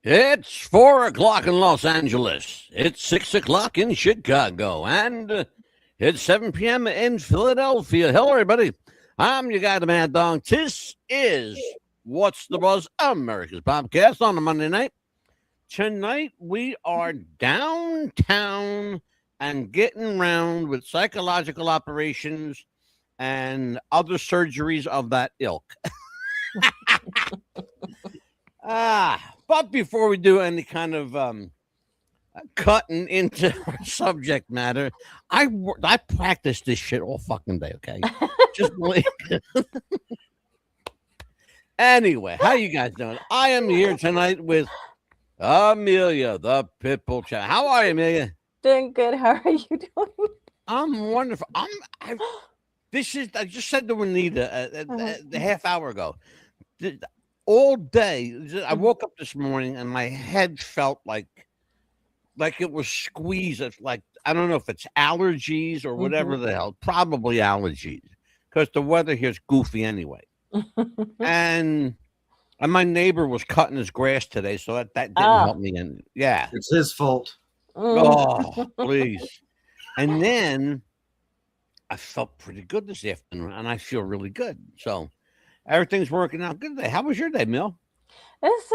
It's 4 o'clock in Los Angeles. It's 6 o'clock in Chicago, and it's 7 p.m. in Philadelphia. Hello, everybody. I'm your guy, the Mad Dog. This is What's the Buzz, America's podcast on a Monday night. Tonight we are downtown and getting around with psychological operations and other surgeries of that ilk. But before we do any kind of cutting into our subject matter, I practice this shit all fucking day. Okay, just believe it. Anyway, how you guys doing? I am here tonight with Amelia, the Pitbull Chat. How are you, Amelia? Doing good. How are you doing? I'm wonderful. I just said to Anita a half hour ago. All day, I woke up this morning and my head felt like it was squeezed. Like, I don't know if it's allergies or whatever the hell. Probably allergies, because the weather here's goofy anyway. and my neighbor was cutting his grass today, so that didn't help me. And yeah, it's his fault. Oh, please. And then I felt pretty good this afternoon, and I feel really good. So everything's working out good today. How was your day, Mill? It's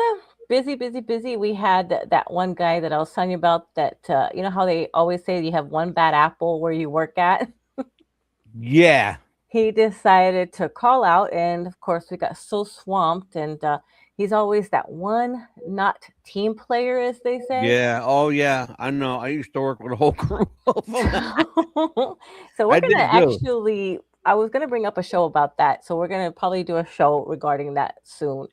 busy. We had that one guy that I was telling you about that, you know how they always say you have one bad apple where you work at? Yeah. He decided to call out, and of course we got so swamped, and he's always that one not team player, as they say. Yeah. Oh, yeah. I know. I used to work with a whole crew of them. So we're going to actually, I was going to bring up a show about that. So we're going to probably do a show regarding that soon.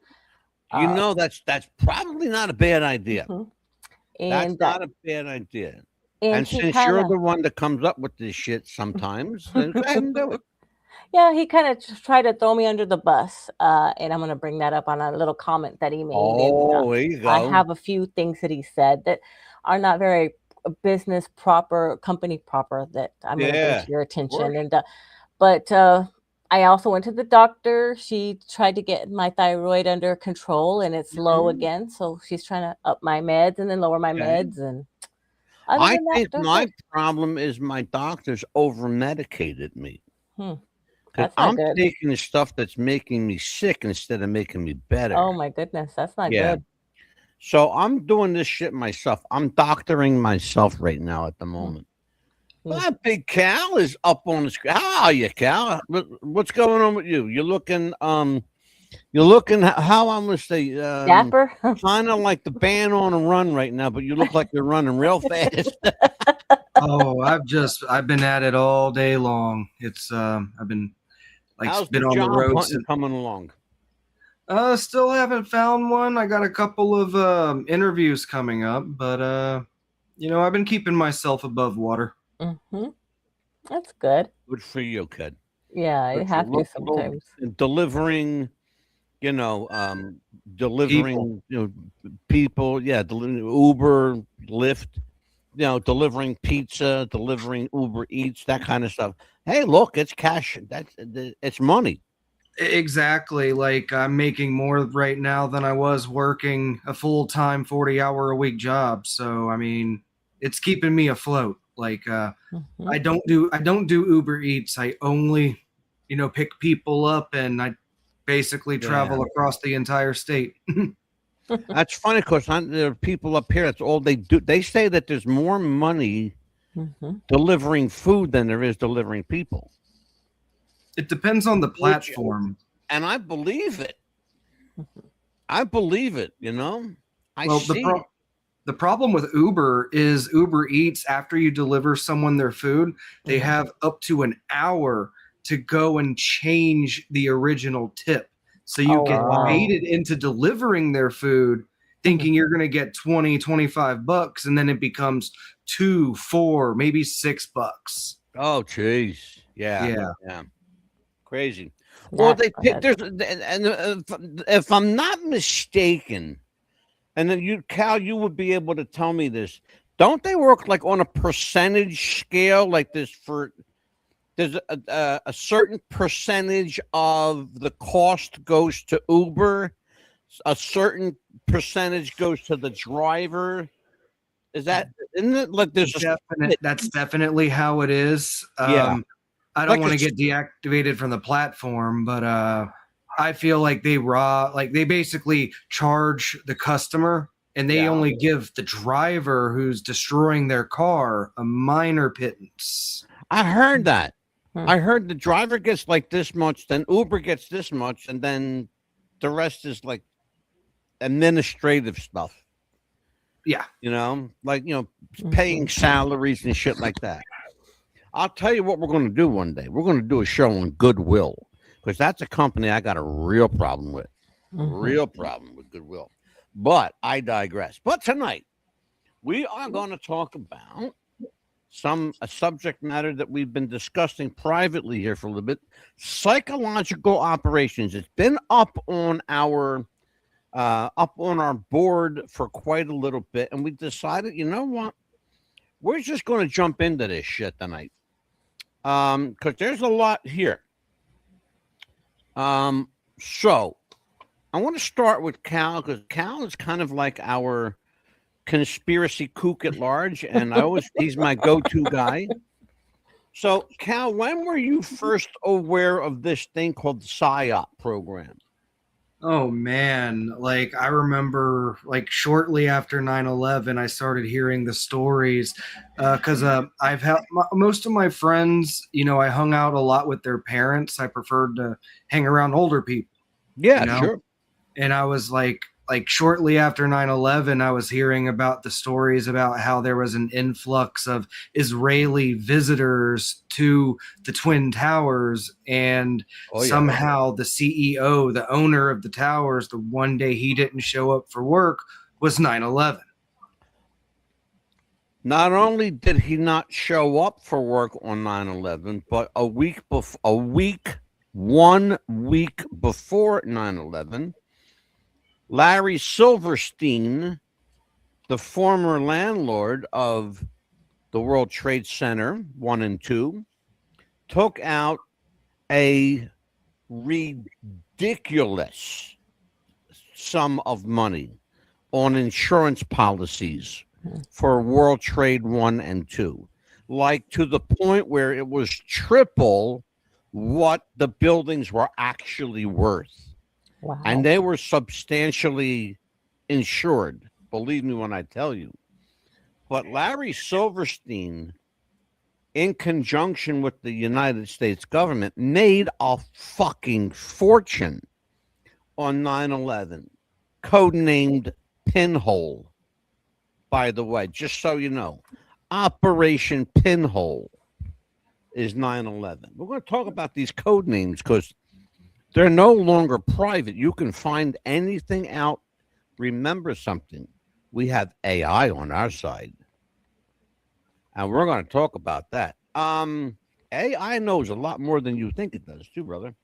You know, that's probably not a bad idea. And that's not a bad idea. And since you're the one that comes up with this shit sometimes, then go ahead and do it. Yeah, he kind of tried to throw me under the bus, and I'm going to bring that up on a little comment that he made. Oh, there you go. I have a few things that he said that are not very business proper, company proper, that I'm going to bring to your attention. And but I also went to the doctor. She tried to get my thyroid under control, and it's low again. So she's trying to up my meds and then lower my meds. And I think my problem is my doctor's over medicated me. I'm taking the stuff that's making me sick instead of making me better. Oh my goodness, that's not good. So I'm doing this shit myself. I'm doctoring myself right now at the moment. That big Cal is up on the screen. How are you, Cal? What's going on with you? You're looking how I'm gonna say dapper. Kind of like the band on a run right now, but you look like you're running real fast. Oh, I've been at it all day long. It's I've been How's been the on the road coming along. Still haven't found one. I got a couple of interviews coming up, but you know, I've been keeping myself above water. That's good. Good for you, kid. Yeah, you have to sometimes. Delivering, delivering people. Yeah, Uber, Lyft. Delivering pizza, delivering Uber Eats, that kind of stuff. Hey, look, it's cash. It's money. Exactly. Like, I'm making more right now than I was working a full-time 40-hour-a-week job. So, I mean, it's keeping me afloat. Like, I don't do Uber Eats. I only, pick people up, and I basically travel across the entire state. That's funny because there are people up here. That's all they do. They say that there's more money delivering food than there is delivering people. It depends on the platform. And I believe it. I believe it, The problem with Uber is Uber Eats, after you deliver someone their food, they have up to an hour to go and change the original tip. So you get baited into delivering their food thinking you're going to get $20-$25, and then it becomes $2, $4, maybe $6. Oh, jeez. Yeah. Crazy. Well, if I'm not mistaken, and then Cal, you would be able to tell me this. Don't they work like on a percentage scale like this there's a certain percentage of the cost goes to Uber. a certain percentage goes to the driver. Isn't it like there's that's definitely how it is. Yeah. I don't want to get deactivated from the platform, but I feel like they basically charge the customer, and they only give the driver who's destroying their car a minor pittance. I heard that. I heard the driver gets like this much, then Uber gets this much, and then the rest is like administrative stuff. Yeah. Paying salaries and shit like that. I'll tell you what we're going to do one day. We're going to do a show on Goodwill, because that's a company I got a real problem with. Real problem with Goodwill. But I digress. But tonight, we are going to talk about a subject matter that we've been discussing privately here for a little bit. Psychological operations. It's been up on our board for quite a little bit, and we decided, you know what, we're just going to jump into this shit tonight, because there's a lot here. So I want to start with Cal, because Cal is kind of like our conspiracy kook at large, and he's my go-to guy. So Cal, when were you first aware of this thing called the Psy-Op program? Oh man, like I remember like shortly after 9/11 I started hearing the stories, because I've had most of my friends, I hung out a lot with their parents. I preferred to hang around older people. Yeah, sure. And I was like shortly after 9/11, I was hearing about the stories about how there was an influx of Israeli visitors to the Twin Towers, and somehow the CEO, the owner of the towers, the one day he didn't show up for work was 9/11. Not only did he not show up for work on 9/11, but 1 week before 9/11, Larry Silverstein, the former landlord of the World Trade Center 1 and 2, took out a ridiculous sum of money on insurance policies for World Trade 1 and 2, like to the point where it was triple what the buildings were actually worth. Wow. And they were substantially insured, believe me when I tell you. But Larry Silverstein, in conjunction with the United States government, made a fucking fortune on 9/11, codenamed Pinhole, by the way, just so you know. Operation Pinhole is 9/11. We're going to talk about these code names because they're no longer private. You can find anything out. Remember something. We have AI on our side. And we're going to talk about that. AI knows a lot more than you think it does, too, brother.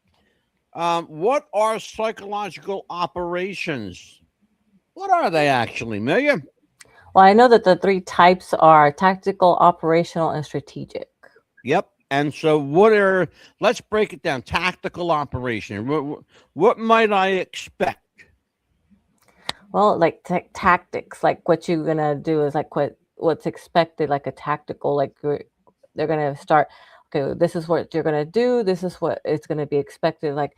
What are psychological operations? What are they actually, Amelia? Well, I know that the 3 types are tactical, operational, and strategic. Yep. And so let's break it down. Tactical operation. What might I expect? Well, like tactics, like what you're going to do is like what's expected, like a tactical, like they're going to start, okay, this is what you're going to do. This is what it's going to be expected. Like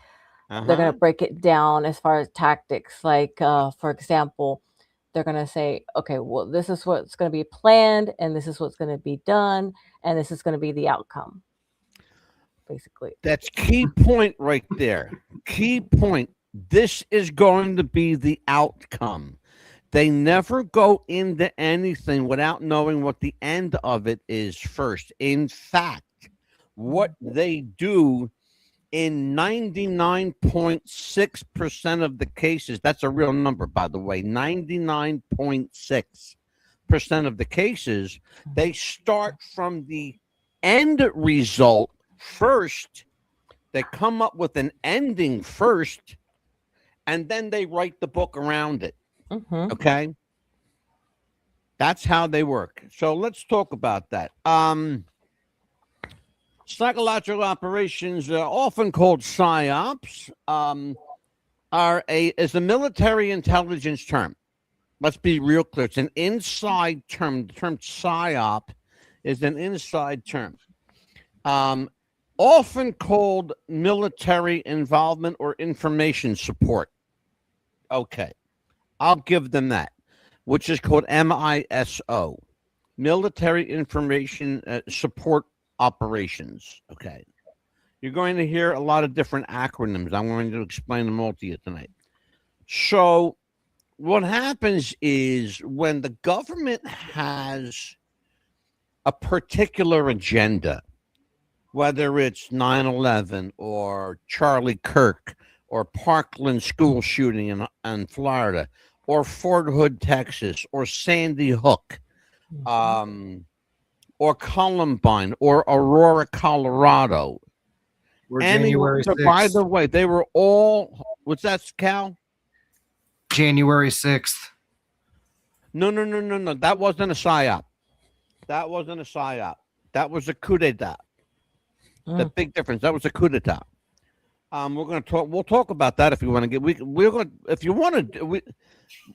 they're going to break it down as far as tactics. Like, for example, they're going to say, okay, well, this is what's going to be planned, and this is what's going to be done, and this is going to be the outcome, basically. That's key point right there. Key point. This is going to be the outcome. They never go into anything without knowing what the end of it is first. In fact, what they do in 99.6% of the cases, that's a real number, by the way, 99.6% of the cases, they start from the end result first. They come up with an ending first, and then they write the book around it. Okay? That's how they work. So let's talk about that. Psychological operations are often called Psy-Ops. is a military intelligence term. Let's be real clear. It's an inside term. The term PSYOP is an inside term. Often called military involvement or information support. Okay. I'll give them that, which is called MISO, Military Information Support Operations. Okay. You're going to hear a lot of different acronyms. I'm going to explain them all to you tonight. So what happens is when the government has a particular agenda, whether it's 9/11 or Charlie Kirk or Parkland school shooting in Florida or Fort Hood, Texas, or Sandy Hook, or Columbine or Aurora, Colorado. Or January 6th. By the way, they were all, what's that, Cal? January 6th. No. That wasn't a PSYOP. That wasn't a PSYOP. That was a coup d'etat. The big difference. That was a coup d'etat. We're going to talk. We'll talk about that if you want to get. We're going. If you want to.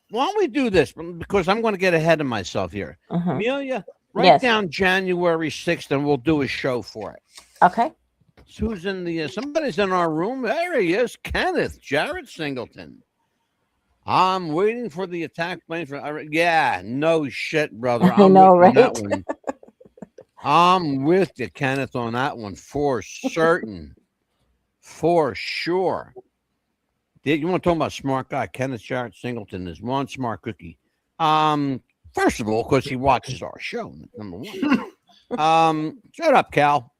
Why don't we do this? Because I'm going to get ahead of myself here. Amelia, write down January 6th, and we'll do a show for it. Okay. So who's in the? Somebody's in our room. There he is, Kenneth Jarrett Singleton. I'm waiting for the attack plane for. Yeah, no shit, brother. I know, right? That one. I'm with you, Kenneth, on that one for certain. For sure. You want to talk about smart guy? Kenneth Jarrett Singleton is one smart cookie. First of all, because he watches our show, number one. Shut up, Cal.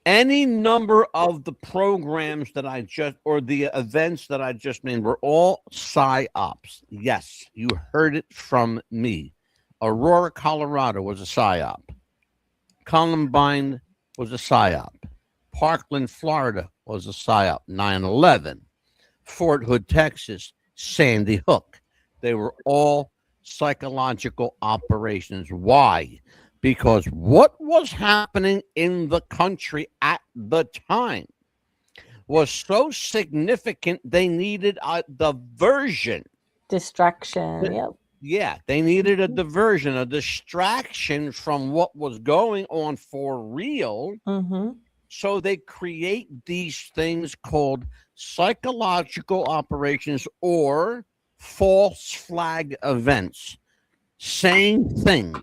Any number of the programs that I just, or the events that I just named, were all PSYOPs. Yes, you heard it from me. Aurora, Colorado was a PSYOP. Columbine was a PSYOP. Parkland, Florida was a PSYOP. 9/11. Fort Hood, Texas. Sandy Hook. They were all psychological operations. Why? Because what was happening in the country at the time was so significant, they needed a diversion. Distraction, yep. Yeah, they needed a diversion, a distraction from what was going on for real. So they create these things called psychological operations or false flag events. Same thing.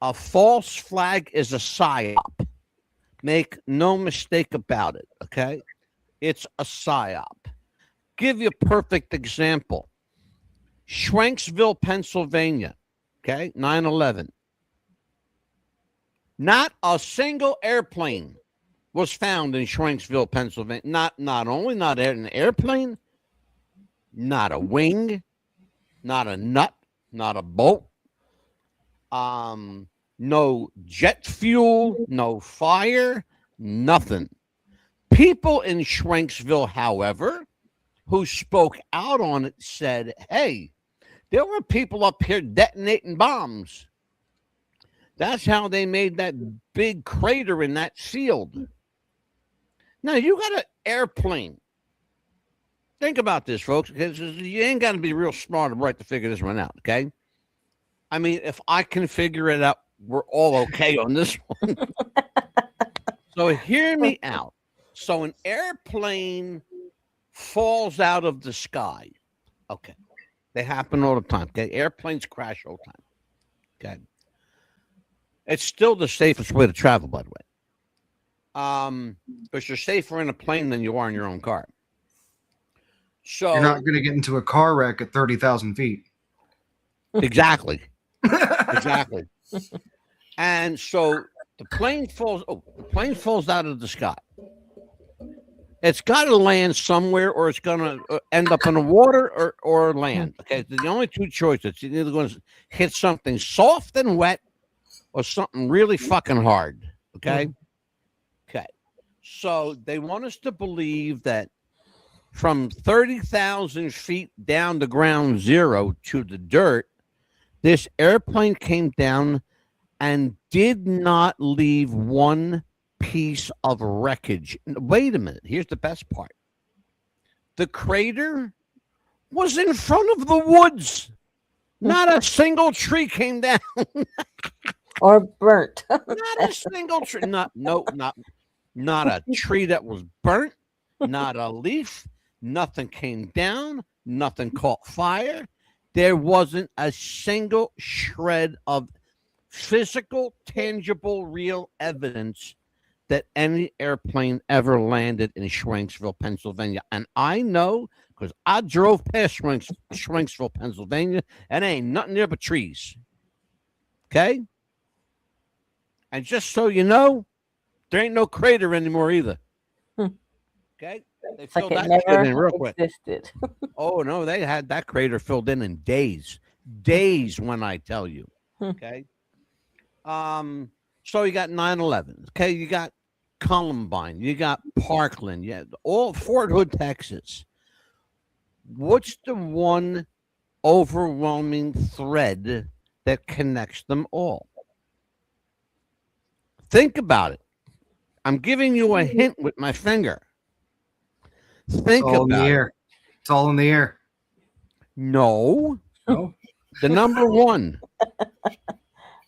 A false flag is a PSYOP. Make no mistake about it, okay? It's a PSYOP. Give you a perfect example. Schwenksville, Pennsylvania, okay? 9/11. Not a single airplane was found in Schwenksville, Pennsylvania. Not only not an airplane, not a wing, not a nut, not a boat. No jet fuel, no fire, nothing. People in Schwenksville, however, who spoke out on it said, hey, there were people up here detonating bombs. That's how they made that big crater in that field. Now, you got an airplane. Think about this, folks, because you ain't got to be real smart or bright to figure this one out, okay? I mean, if I can figure it out, we're all okay on this one. So hear me out. So an airplane falls out of the sky. Okay. They happen all the time. Okay. Airplanes crash all the time. Okay. It's still the safest way to travel, by the way. Because you're safer in a plane than you are in your own car. So you're not going to get into a car wreck at 30,000 feet. Exactly. Exactly. And so the plane falls out of the sky. It's got to land somewhere, or it's going to end up in the water or land. Okay, the only two choices. It's either going to hit something soft and wet or something really fucking hard. Okay? Okay. So they want us to believe that from 30,000 feet down to ground zero to the dirt, this airplane came down and did not leave one piece of wreckage. Wait a minute. Here's the best part. The crater was in front of the woods. Not a single tree came down. Or burnt. Not a single tree. Not a tree that was burnt. Not a leaf. Nothing came down. Nothing caught fire. There wasn't a single shred of physical, tangible, real evidence that any airplane ever landed in Schwenksville, Pennsylvania. And I know because I drove past Schwenksville, Pennsylvania, and ain't nothing there but trees. Okay? And just so you know, there ain't no crater anymore either. Okay? They It's like filled it that shit in never real quick. existed. Oh, no, they had that crater filled in days. Days when I tell you. Okay? So you got 9/11. Okay, you got Columbine. You got Parkland. Yeah, all Fort Hood, Texas. What's the one overwhelming thread that connects them all? Think about it. I'm giving you a hint with my finger. Think all in the about it. air. It's all in the air. No. No. The number one.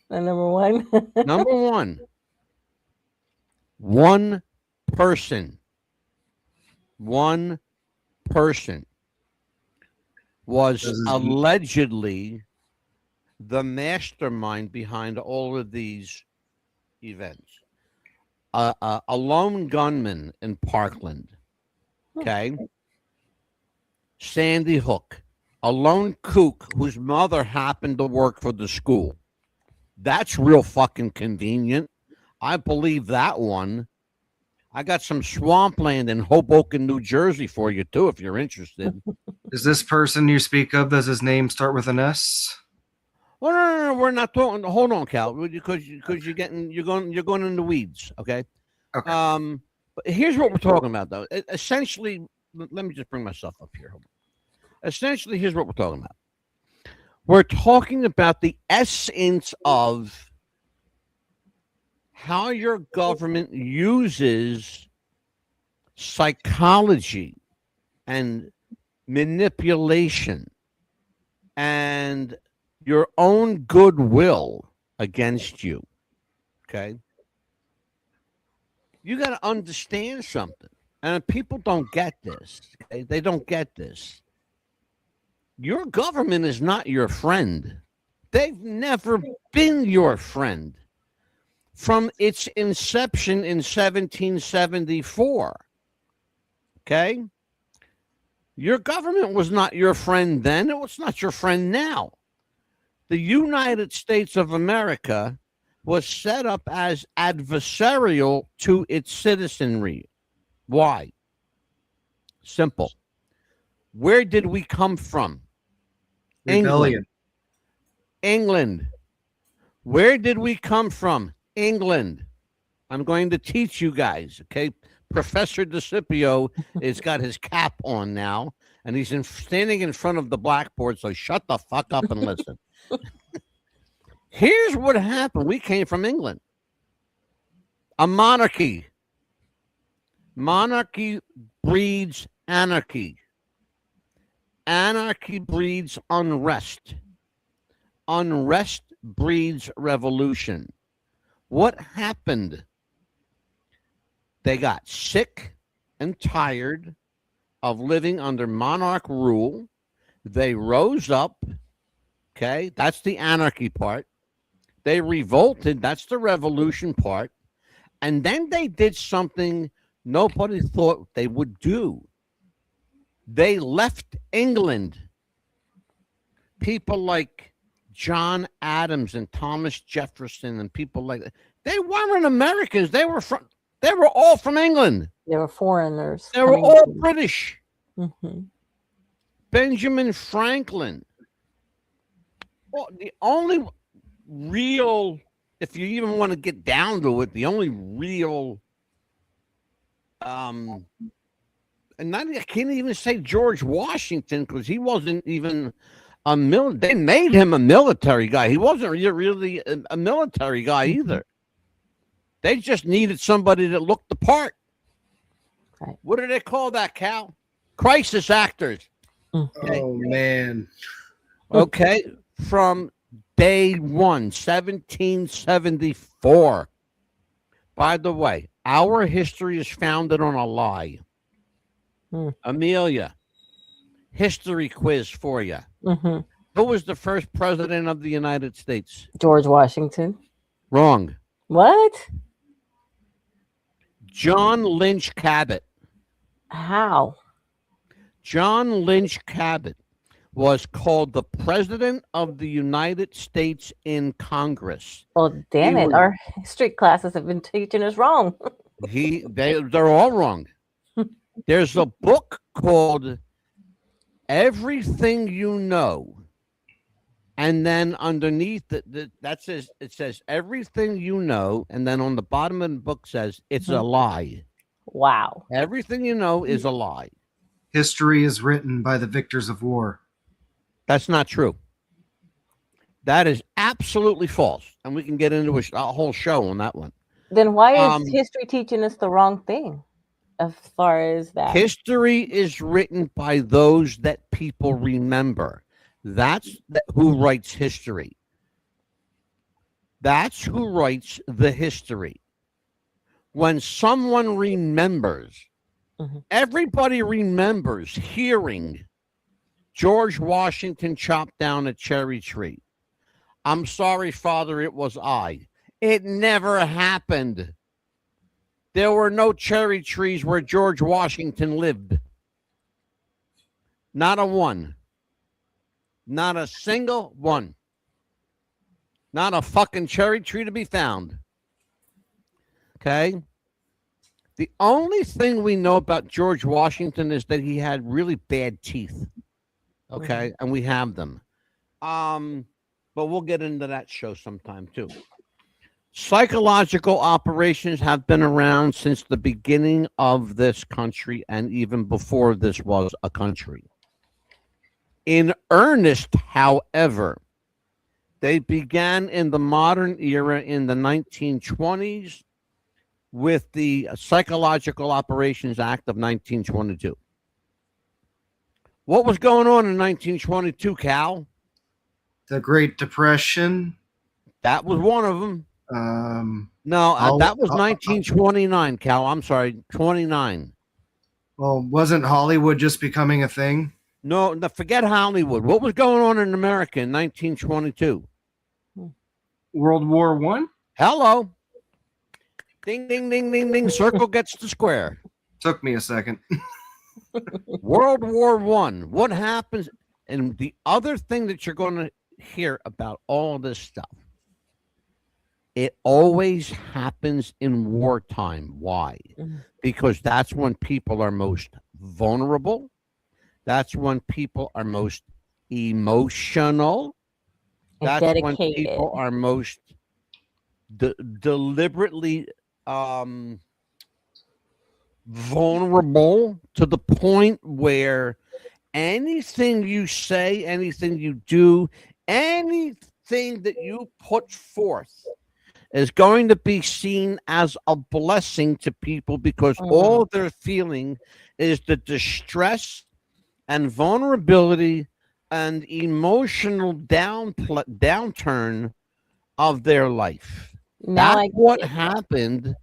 The number one. Number one. One person. One person was allegedly the mastermind behind all of these events. A lone gunman in Parkland. Okay. Sandy Hook. A lone kook whose mother happened to work for the school. That's real fucking convenient. I believe that one. I got some swampland in Hoboken, New Jersey for you too, if you're interested. Is this person you speak of, does his name start with an S? Well, no, we're not talking. Hold on, Cal, because you're going in the weeds. Okay. Okay. But here's what we're talking about, though. Essentially, let me just bring myself up here. Hold on. Essentially, here's what we're talking about. We're talking about the essence of how your government uses psychology and manipulation and your own goodwill against you. Okay? You got to understand something. And people don't get this. Okay? They don't get this. Your government is not your friend. They've never been your friend. From its inception in 1774. Okay? Your government was not your friend then. It was not your friend now. The United States of America was set up as adversarial to its citizenry. Why? Simple. Where did we come from? Rebellion. England. Where did we come from? England. I'm going to teach you guys, okay? Professor DeCipio has got his cap on now, and he's standing in front of the blackboard, so shut the fuck up and listen. Here's what happened. We came from England. A monarchy. Monarchy breeds anarchy. Anarchy breeds unrest. Unrest breeds revolution. What happened? They got sick and tired of living under monarch rule. They rose up. Okay, that's the anarchy part. They revolted. That's the revolution part. And then they did something nobody thought they would do. They left England. People like John Adams and Thomas Jefferson and people like that. They weren't Americans. They were all from England. They were foreigners. They were all British. Mm-hmm. Benjamin Franklin. Well, the only real, if you even want to get down to it, the only real, and I can't even say George Washington because he wasn't even a they made him a military guy. He wasn't really a military guy either. They just needed somebody that looked the part. Right. What do they call that, Cal? Crisis actors. Okay. Oh man. Okay, from day one, 1774. By the way, our history is founded on a lie. Amelia, history quiz for you. Who was the first president of the United States? George Washington. Wrong. What? John Lynch Cabot. How? John Lynch Cabot was called the President of the United States in Congress. Well, damn it. Our history classes have been teaching us wrong. They're all wrong. There's a book called Everything You Know. And then underneath it says everything you know. And then on the bottom of the book says it's a lie. Wow. Everything you know is a lie. History is written by the victors of war. That's not true. That is absolutely false. And we can get into a whole show on that one. Then why is history teaching us the wrong thing as far as that? History is written by those that people remember. That's who writes history. That's who writes the history. When someone remembers, everybody remembers hearing George Washington chop down a cherry tree. I'm sorry, Father, it was I. It never happened. There were no cherry trees where George Washington lived. Not a one. Not a single one. Not a fucking cherry tree to be found. Okay? The only thing we know about George Washington is that he had really bad teeth. Okay? And we have them. But we'll get into that show sometime too. Psychological operations have been around since the beginning of this country and even before this was a country. In earnest, however, they began in the modern era in the 1920s with the Psychological Operations Act of 1922. What was going on in 1922, Cal? The Great Depression. That was one of them. That was 1929, Cal. I'm sorry, 29. Well, wasn't Hollywood just becoming a thing? No, forget Hollywood. What was going on in America in 1922? World War I? Hello. Ding, ding, ding, ding, ding. Circle gets the square. Took me a second. World War I. What happens? And the other thing that you're going to hear about all this stuff, it always happens in wartime. Why? Because that's when people are most vulnerable. That's when people are most emotional. That's when people are most deliberately vulnerable to the point where anything you say, anything you do, anything that you put forth is going to be seen as a blessing to people because all they're feeling is the distress and vulnerability and emotional downturn of their life. That's what happened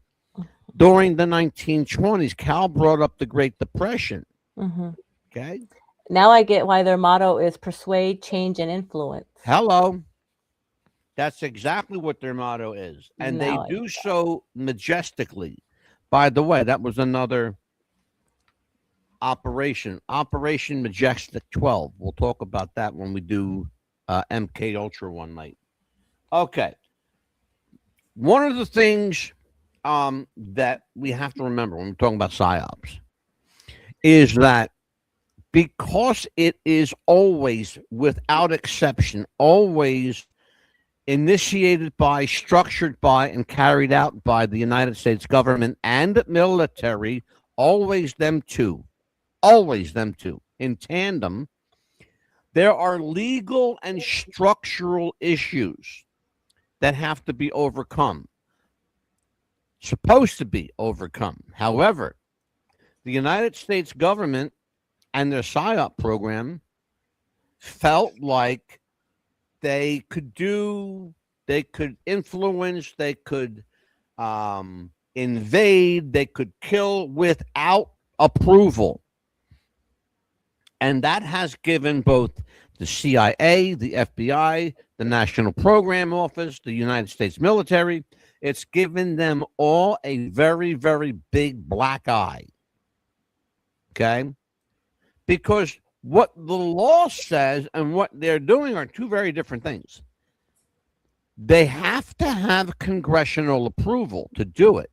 during the 1920s. Cal brought up the Great Depression. Okay. Now I get why their motto is persuade, change, and influence. Hello. That's exactly what their motto is. And they do so majestically. By the way, that was another Operation Majestic 12. We'll talk about that when we do MK Ultra one night. Okay. One of the things that we have to remember when we're talking about PSYOPs is that because it is always, without exception, always initiated by, structured by, and carried out by the United States government and military, always them two, in tandem, there are legal and structural issues that have to be overcome. supposed to be overcome. However, the United States government and their PSYOP program felt like they could influence, they could invade, they could kill without approval. And that has given both the CIA, the FBI, the National Program Office, the United States military, it's given them all a very, very big black eye. Okay? Because what the law says and what they're doing are two very different things. They have to have congressional approval to do it.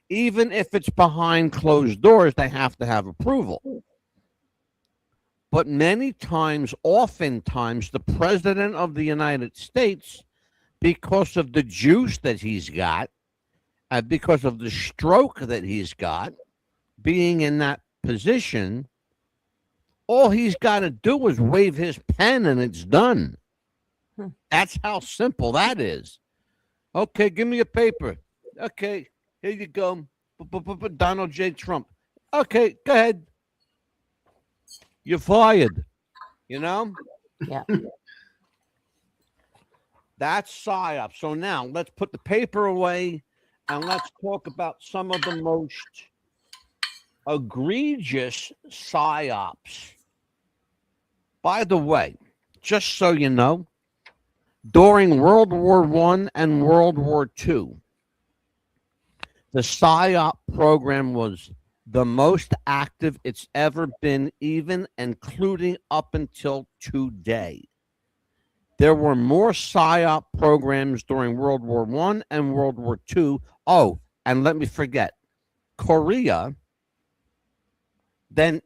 Even if it's behind closed doors, they have to have approval. But many times, oftentimes, the president of the United States, because of the juice that he's got, and because of the stroke that he's got, being in that position, all he's got to do is wave his pen and it's done. That's how simple that is. Okay, give me a paper. Okay, here you go. Donald J. Trump. Okay, go ahead. You're fired. You know? Yeah. That's PSYOP. So now let's put the paper away and let's talk about some of the most egregious PSYOPs. By the way, just so you know, during World War I and World War II, the PSYOP program was the most active it's ever been, even including up until today. There were more PSYOP programs during World War I and World War II. Oh, and let me forget, Korea, than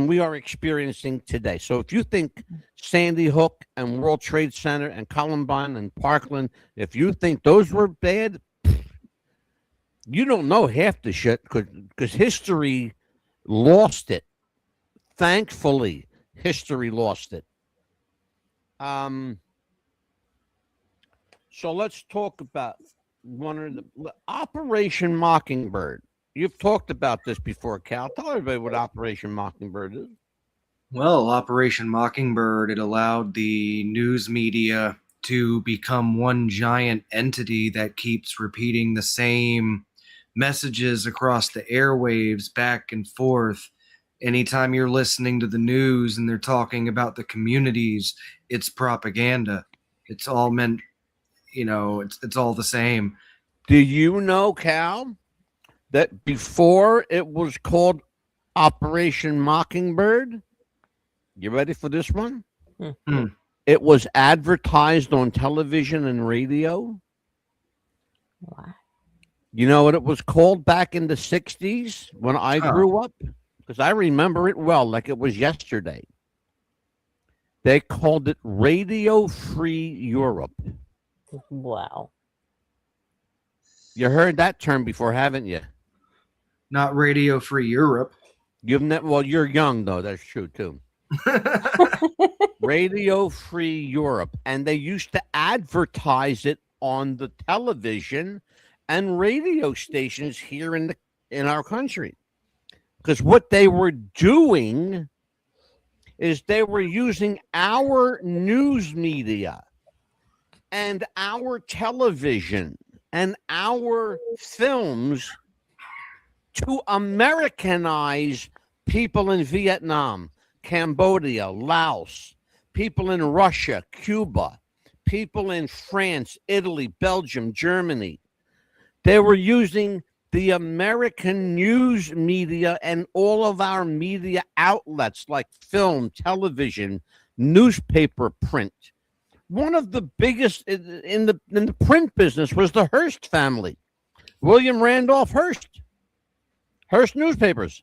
we are experiencing today. So if you think Sandy Hook and World Trade Center and Columbine and Parkland, if you think those were bad, you don't know half the shit because history lost it. Thankfully, history lost it. So let's talk about one of the Operation Mockingbird. You've talked about this before, Cal. Tell everybody what Operation Mockingbird is. Well, Operation Mockingbird, it allowed the news media to become one giant entity that keeps repeating the same messages across the airwaves back and forth. Anytime you're listening to the news and they're talking about the communities, it's propaganda. It's all meant, it's all the same. Do you know, Cal, that before it was called Operation Mockingbird, you ready for this one? Mm-hmm. It was advertised on television and radio. What? You know what it was called back in the 60s when I grew up? Because I remember it well, like it was yesterday. They called it Radio Free Europe. Wow. You heard that term before, haven't you? Not Radio Free Europe. Well, you're young, though. That's true, too. Radio Free Europe. And they used to advertise it on the television and radio stations here in our country. Because what they were doing is they were using our news media and our television and our films to Americanize people in Vietnam, Cambodia, Laos, people in Russia, Cuba, people in France, Italy, Belgium, Germany. They were using the American news media and all of our media outlets like film, television, newspaper, print. One of the biggest in the print business was the Hearst family. William Randolph Hearst. Hearst newspapers.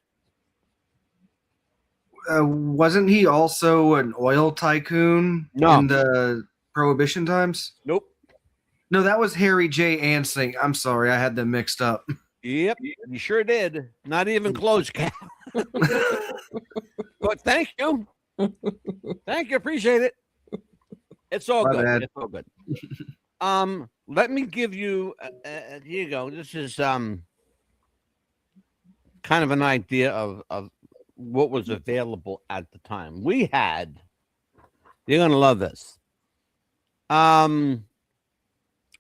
Wasn't he also an oil tycoon in the Prohibition times? Nope. No, that was Harry J. Ansing. I'm sorry, I had them mixed up. Yep, you sure did. Not even close, Cal. But thank you. Thank you. Appreciate it. It's all good. It's all good. let me give you. Here you go. This is kind of an idea of what was available at the time. We had. You're gonna love this.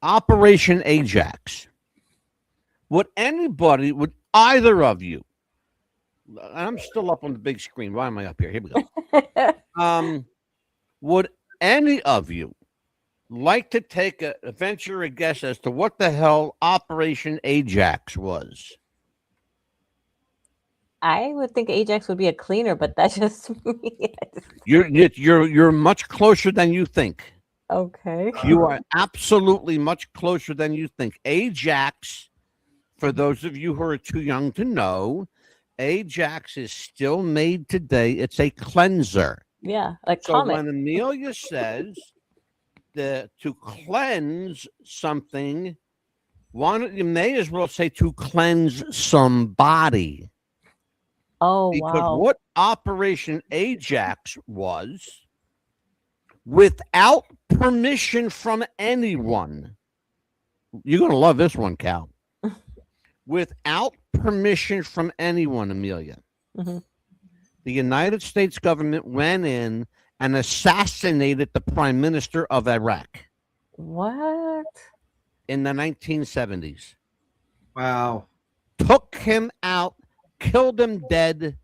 Operation Ajax. Would either of you? I'm still up on the big screen. Why am I up here? Here we go. Would any of you like to take a venture a guess as to what the hell Operation Ajax was? I would think Ajax would be a cleaner, but that's just me. You're much closer than you think. Okay. You are absolutely much closer than you think. Ajax, for those of you who are too young to know, Ajax is still made today. It's a cleanser. Yeah, like so comic. When Amelia says to cleanse something, you may as well say to cleanse somebody. Oh, because wow. What Operation Ajax was, without permission from anyone, you're going to love this one, Cal. Without permission from anyone, Amelia, mm-hmm. the United States government went in and assassinated the Prime Minister of Iraq. What? In the 1970s. Wow. Took him out, killed him dead,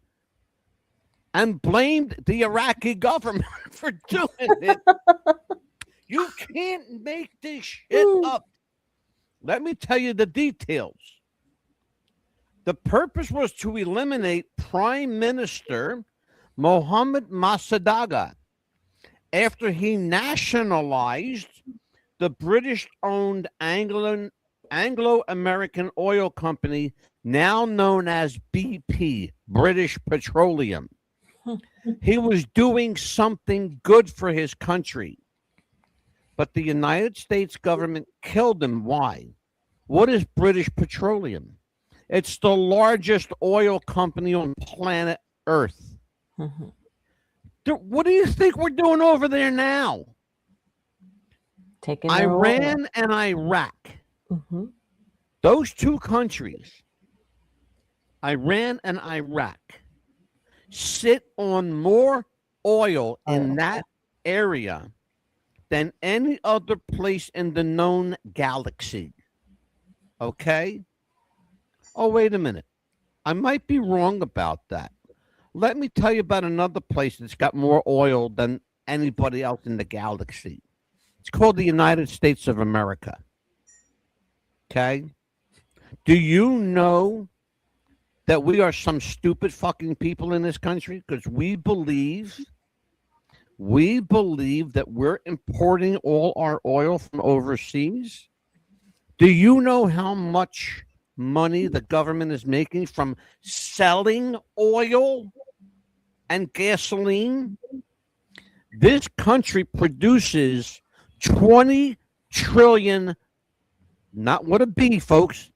and blamed the Iraqi government for doing it. You can't make this shit up. Let me tell you the details. The purpose was to eliminate Prime Minister Mohammed Mossadegh after he nationalized the British-owned Anglo-American oil company now known as BP, British Petroleum. He was doing something good for his country, but the United States government killed him. Why? What is British Petroleum? It's the largest oil company on planet Earth. Mm-hmm. What do you think we're doing over there now? Taking Iran and Iraq. Mm-hmm. Those two countries, Iran and Iraq, sit on more oil in that area than any other place in the known galaxy. Okay? Oh, wait a minute. I might be wrong about that. Let me tell you about another place that's got more oil than anybody else in the galaxy. It's called the United States of America. Okay? Do you know that we are some stupid fucking people in this country? Because we believe that we're importing all our oil from overseas. Do you know how much money the government is making from selling oil and gasoline? This country produces 20 trillion, not with a B, folks,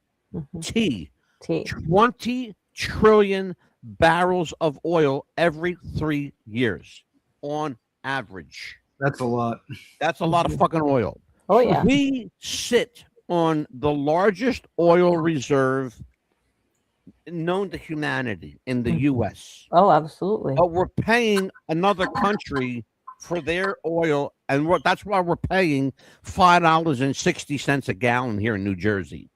T. 20 trillion barrels of oil every 3 years on average. That's a lot. That's a lot of fucking oil. Oh, yeah. We sit on the largest oil reserve known to humanity in the U.S. Oh, absolutely. But we're paying another country for their oil, and that's why we're paying $5.60 a gallon here in New Jersey.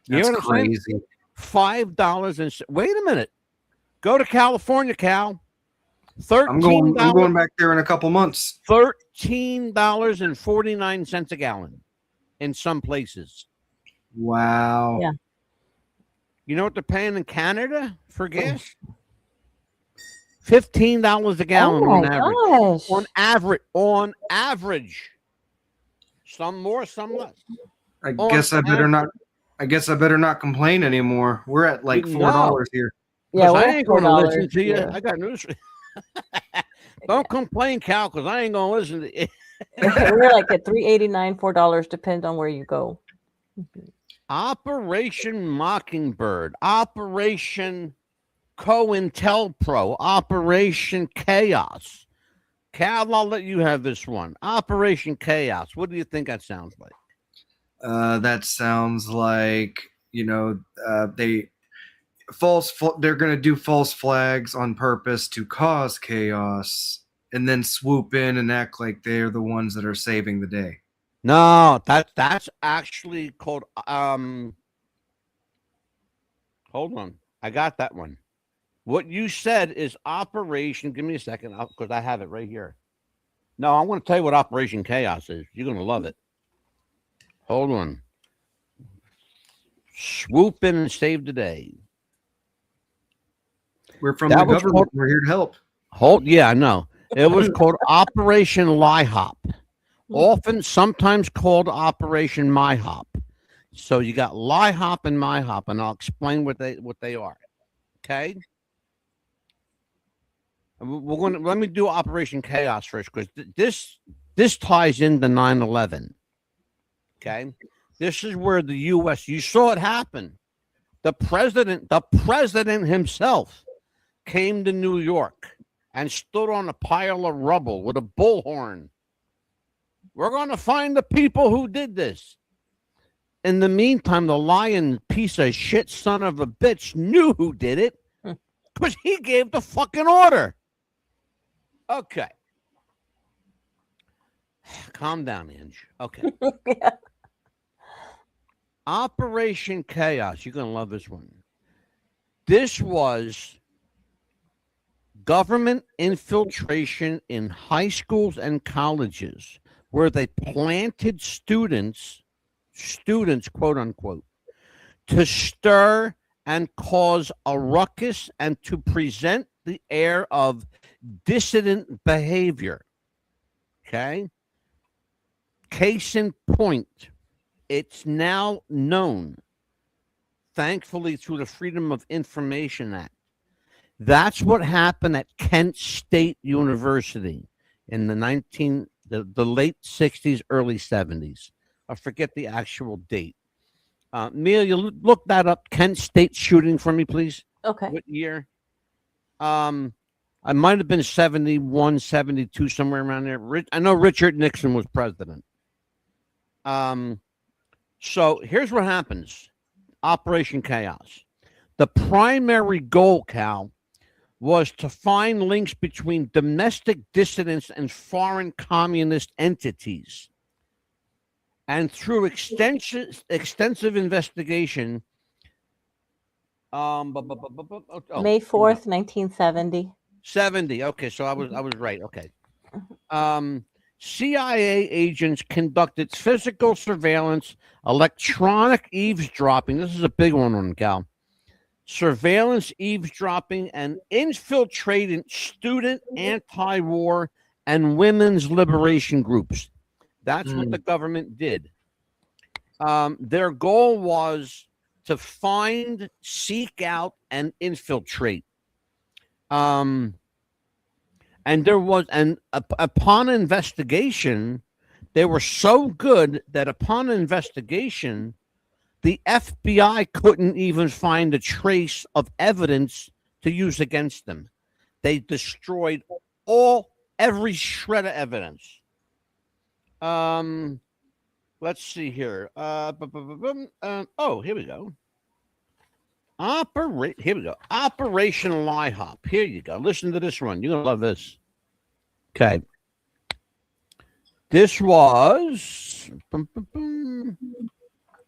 That's crazy. $5 and wait a minute. Go to California, Cal. I'm going back there in a couple months. $13.49 a gallon in some places. Wow. Yeah. You know what they're paying in Canada for gas? $15 a gallon on average. Gosh. On average. Some more, some less. I guess I better not complain anymore. We're at like $4 here. Yeah, I ain't going to listen to you. Yeah. I got news. Don't complain, Cal, because I ain't going to listen to you. We're like at $3.89, $4, depends on where you go. Operation Mockingbird, Operation COINTELPRO, Operation Chaos. Cal, I'll let you have this one. Operation Chaos. What do you think that sounds like? That sounds like, they're going to do false flags on purpose to cause chaos and then swoop in and act like they're the ones that are saving the day. No, that's actually called hold on. I got that one. What you said is Operation, give me a second, because I have it right here. No, I'm going to tell you what Operation Chaos is. You're going to love it. Hold on. Swoop in and save the day. We're from the government. We're here to help. Yeah, I know. It was called Operation LIHOP. Sometimes called Operation MyHop. So you got LIHOP and MyHop, and I'll explain what they are. Okay. Let me do Operation Chaos first, because this ties into 9/11. Okay. This is where the U.S. You saw it happen. The president himself came to New York and stood on a pile of rubble with a bullhorn. We're going to find the people who did this. In the meantime, the lying piece of shit son of a bitch knew who did it because he gave the fucking order. Okay. Calm down, Ange. Okay. Yeah. Operation Chaos. You're going to love this one. This was government infiltration in high schools and colleges where they planted students, quote unquote, to stir and cause a ruckus and to present the air of dissident behavior. Okay? Case in point, it's now known, thankfully through the Freedom of Information Act. That's what happened at Kent State University in the late 60s, early 70s. I forget the actual date. Mia, you look that up. Kent State shooting for me, please. Okay. What year? I might have been 71, 72, somewhere around there. I know Richard Nixon was president. So here's what happens. Operation Chaos. The primary goal, Cal, was to find links between domestic dissidents and foreign communist entities. And through extensive investigation, May 4th, 1970. 70. Okay, so I was right. Okay. CIA agents conducted physical surveillance, electronic eavesdropping. This is a big one on Cal. Surveillance, eavesdropping, and infiltrating student anti-war and women's liberation groups. That's what the government did. Their goal was to find, seek out, and infiltrate. And upon investigation, they were so good that upon investigation, the FBI couldn't even find a trace of evidence to use against them. They destroyed every shred of evidence. Let's see here. Here we go. Here we go. Operation LIHOP. Here you go. Listen to this one. You're gonna love this. Okay. This was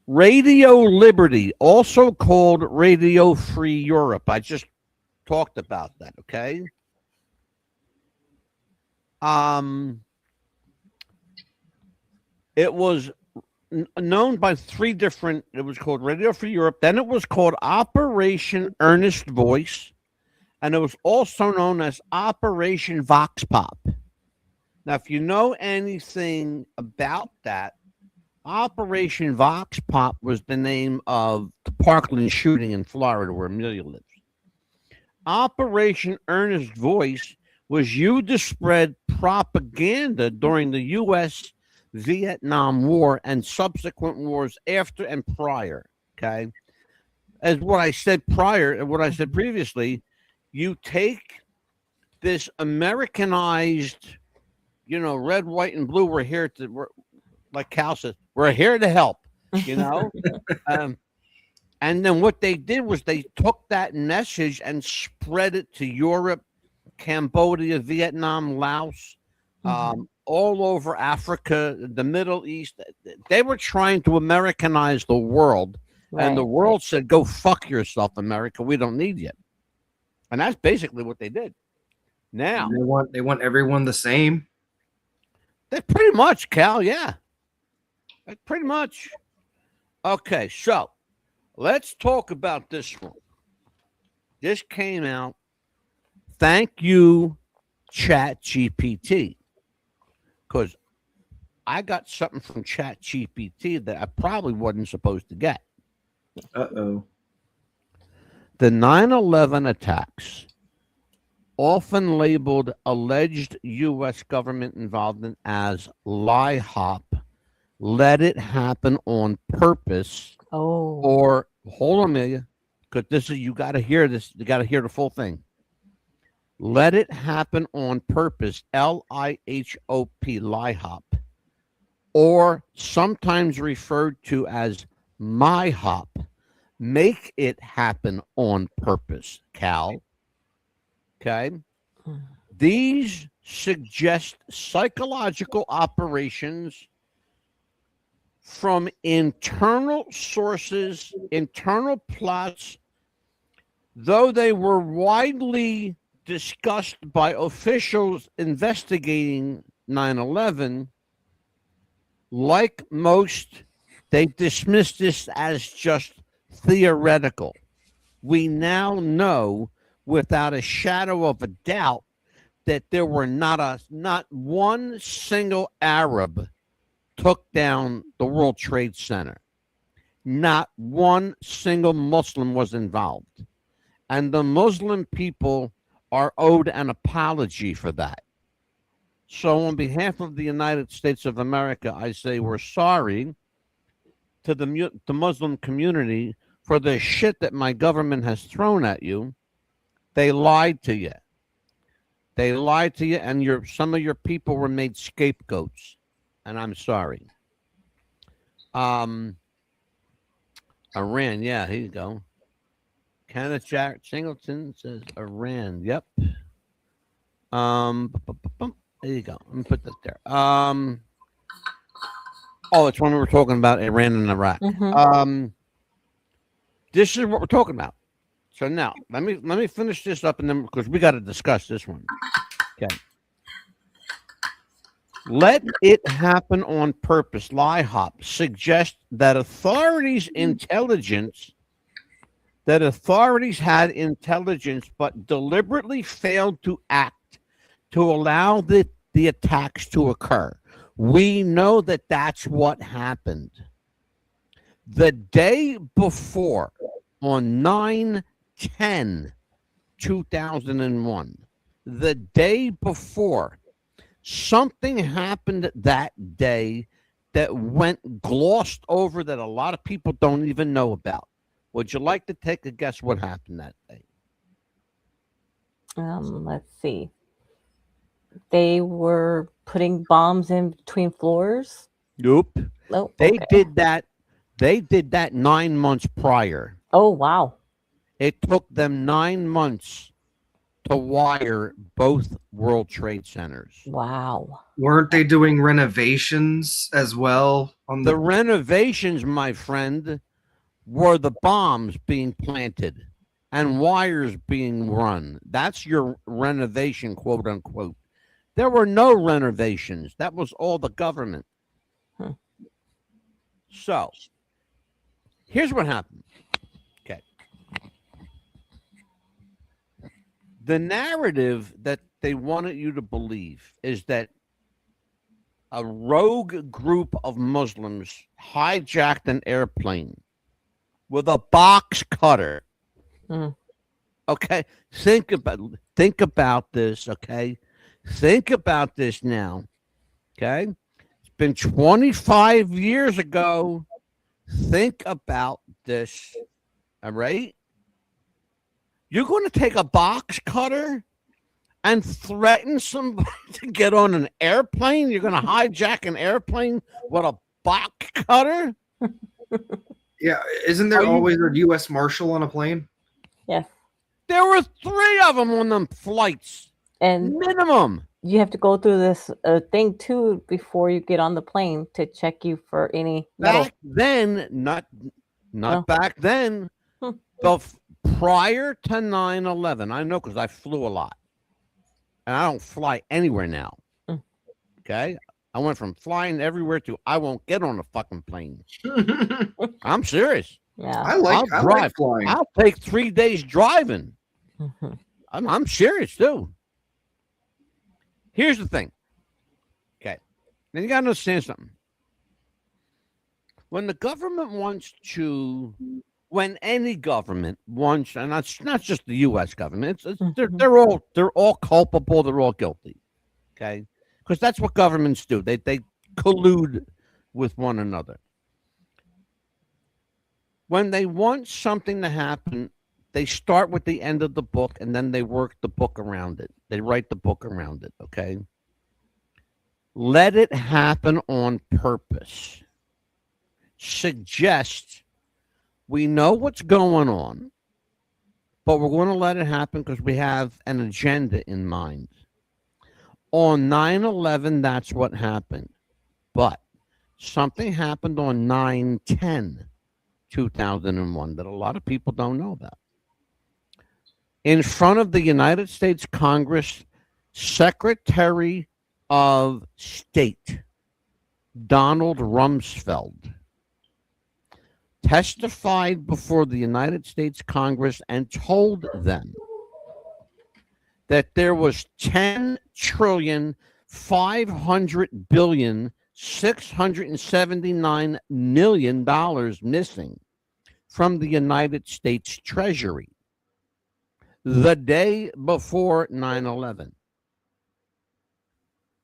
Radio Liberty, also called Radio Free Europe. I just talked about that. Okay. It was known by three different. It was called Radio Free Europe. Then it was called Operation Earnest Voice, and it was also known as Operation Vox Pop. Now, if you know anything about that, Operation Vox Pop was the name of the Parkland shooting in Florida, where Amelia lives. Operation Earnest Voice was used to spread propaganda during the U.S. Vietnam War and subsequent wars after and prior. Okay, as what I said prior and what I said previously, you take this Americanized, red, white, and blue. We're here to, like Cal says, we're here to help. you know. And then what they did was they took that message and spread it to Europe, Cambodia, Vietnam, Laos, all over Africa, the Middle East. They were trying to Americanize the world. Right. And the world said, go fuck yourself, America. We don't need you. And that's basically what they did. Now they want everyone the same. They pretty much, Cal, yeah. Pretty much. Okay, so let's talk about this one. This came out. Thank you, ChatGPT. Because I got something from ChatGPT that I probably wasn't supposed to get. Uh-oh. The 9/11 attacks, often labeled alleged U.S. government involvement as LIHOP, let it happen on purpose. Oh. Or, hold on, Amelia, because this is, you got to hear this. You got to hear the full thing. Let it happen on purpose, LIHOP, LIHOP, or sometimes referred to as MIHOP, make it happen on purpose, Cal. Okay? These suggest psychological operations from internal sources, internal plots, though they were widely discussed by officials investigating 9/11, like most, they dismissed this as just theoretical. We now know without a shadow of a doubt that there were not one single Arab took down the World Trade Center. Not one single Muslim was involved. And the Muslim people are owed an apology for that. So on behalf of the United States of America, I say we're sorry to the Muslim community for the shit that my government has thrown at you. They lied to you. They lied to you, and some of your people were made scapegoats. And I'm sorry. Iran, yeah, here you go. Kenneth Jarrett Singleton says Iran. Yep. There you go. Let me put that there. Oh, it's when we were talking about Iran and Iraq. This is what we're talking about. So now let me finish this up, and then because we got to discuss this one. Okay. Let it happen on purpose. LIHOP suggests that authorities had intelligence but deliberately failed to act to allow the attacks to occur. We know that that's what happened. The day before, on 9/10/2001, the day before, something happened that day that went glossed over that a lot of people don't even know about. Would you like to take a guess what happened that day? Let's see. They were putting bombs in between floors. Nope. Oh, They did that 9 months prior. Oh, wow. It took them 9 months to wire both World Trade Centers. Wow. Weren't they doing renovations as well? On the renovations, my friend, were the bombs being planted and wires being run. That's your renovation, quote unquote. There were no renovations. That was all the government. So, here's what happened. Okay. The narrative that they wanted you to believe is that a rogue group of Muslims hijacked an airplane with a box cutter. Okay, think about this. Okay, think about this now. Okay, it's been 25 years ago. Think about this. All right, you're going to take a box cutter and threaten somebody to get on an airplane? You're going to hijack an airplane with a box cutter? Yeah, isn't there always a U.S. Marshal on a plane? Yes. There were 3 of them on them flights. And minimum. You have to go through this thing too before you get on the plane to check you for any metal. Back then, not back then, prior to 9/11, I know because I flew a lot. And I don't fly anywhere now. Okay? I went from flying everywhere to I won't get on a fucking plane. I'm serious. Yeah. I like flying. I'll take 3 days driving. I'm serious too. Here's the thing. Okay. Now you gotta understand something. When the government wants to, when any government wants, and it's not just the U.S. government, they're all culpable, they're all guilty. Okay, because that's what governments do. They collude with one another. When they want something to happen, they start with the end of the book and then they work the book around it. They write the book around it, okay? Let it happen on purpose. Suggest we know what's going on, but we're going to let it happen because we have an agenda in mind. On 9/11, that's what happened. But something happened on 9/10/2001 that a lot of people don't know about. In front of the United States Congress, Secretary of State Donald Rumsfeld testified before the United States Congress and told them that there was $10,500,679,000,000 missing from the United States Treasury the day before 9/11.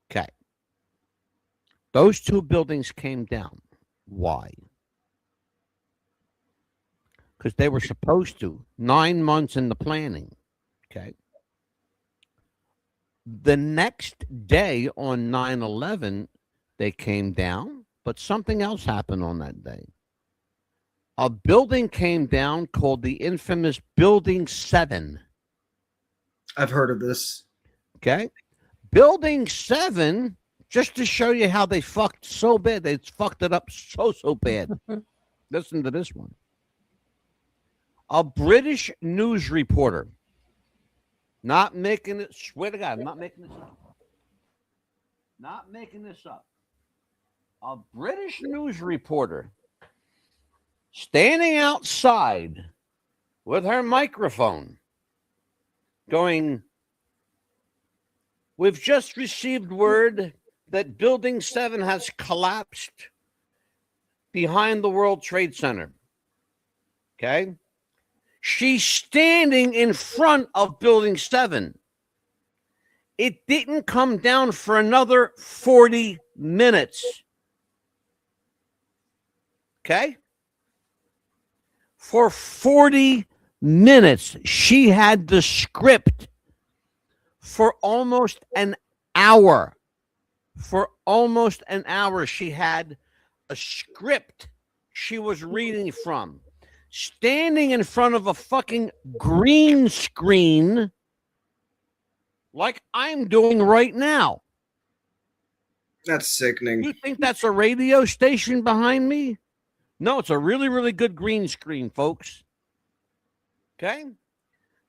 Okay. Those 2 buildings came down. Why? Because they were supposed to. 9 months in the planning. Okay. The next day on 9/11, they came down, but something else happened on that day. A building came down called the infamous Building 7. I've heard of this. Okay. Building 7, just to show you how they fucked so bad. They fucked it up so bad. Listen to this one. A British news reporter, not making it, swear to God, I'm not making this up. Not making this up. A British news reporter standing outside with her microphone going, "We've just received word that Building 7 has collapsed behind the World Trade Center." Okay? She's standing in front of Building 7. It didn't come down for another 40 minutes. Okay? For 40 minutes, she had the script for almost an hour. For almost an hour, she had a script she was reading from. Standing in front of a fucking green screen like I'm doing right now. That's sickening. You think that's a radio station behind me? No, it's a really, really good green screen, folks. Okay?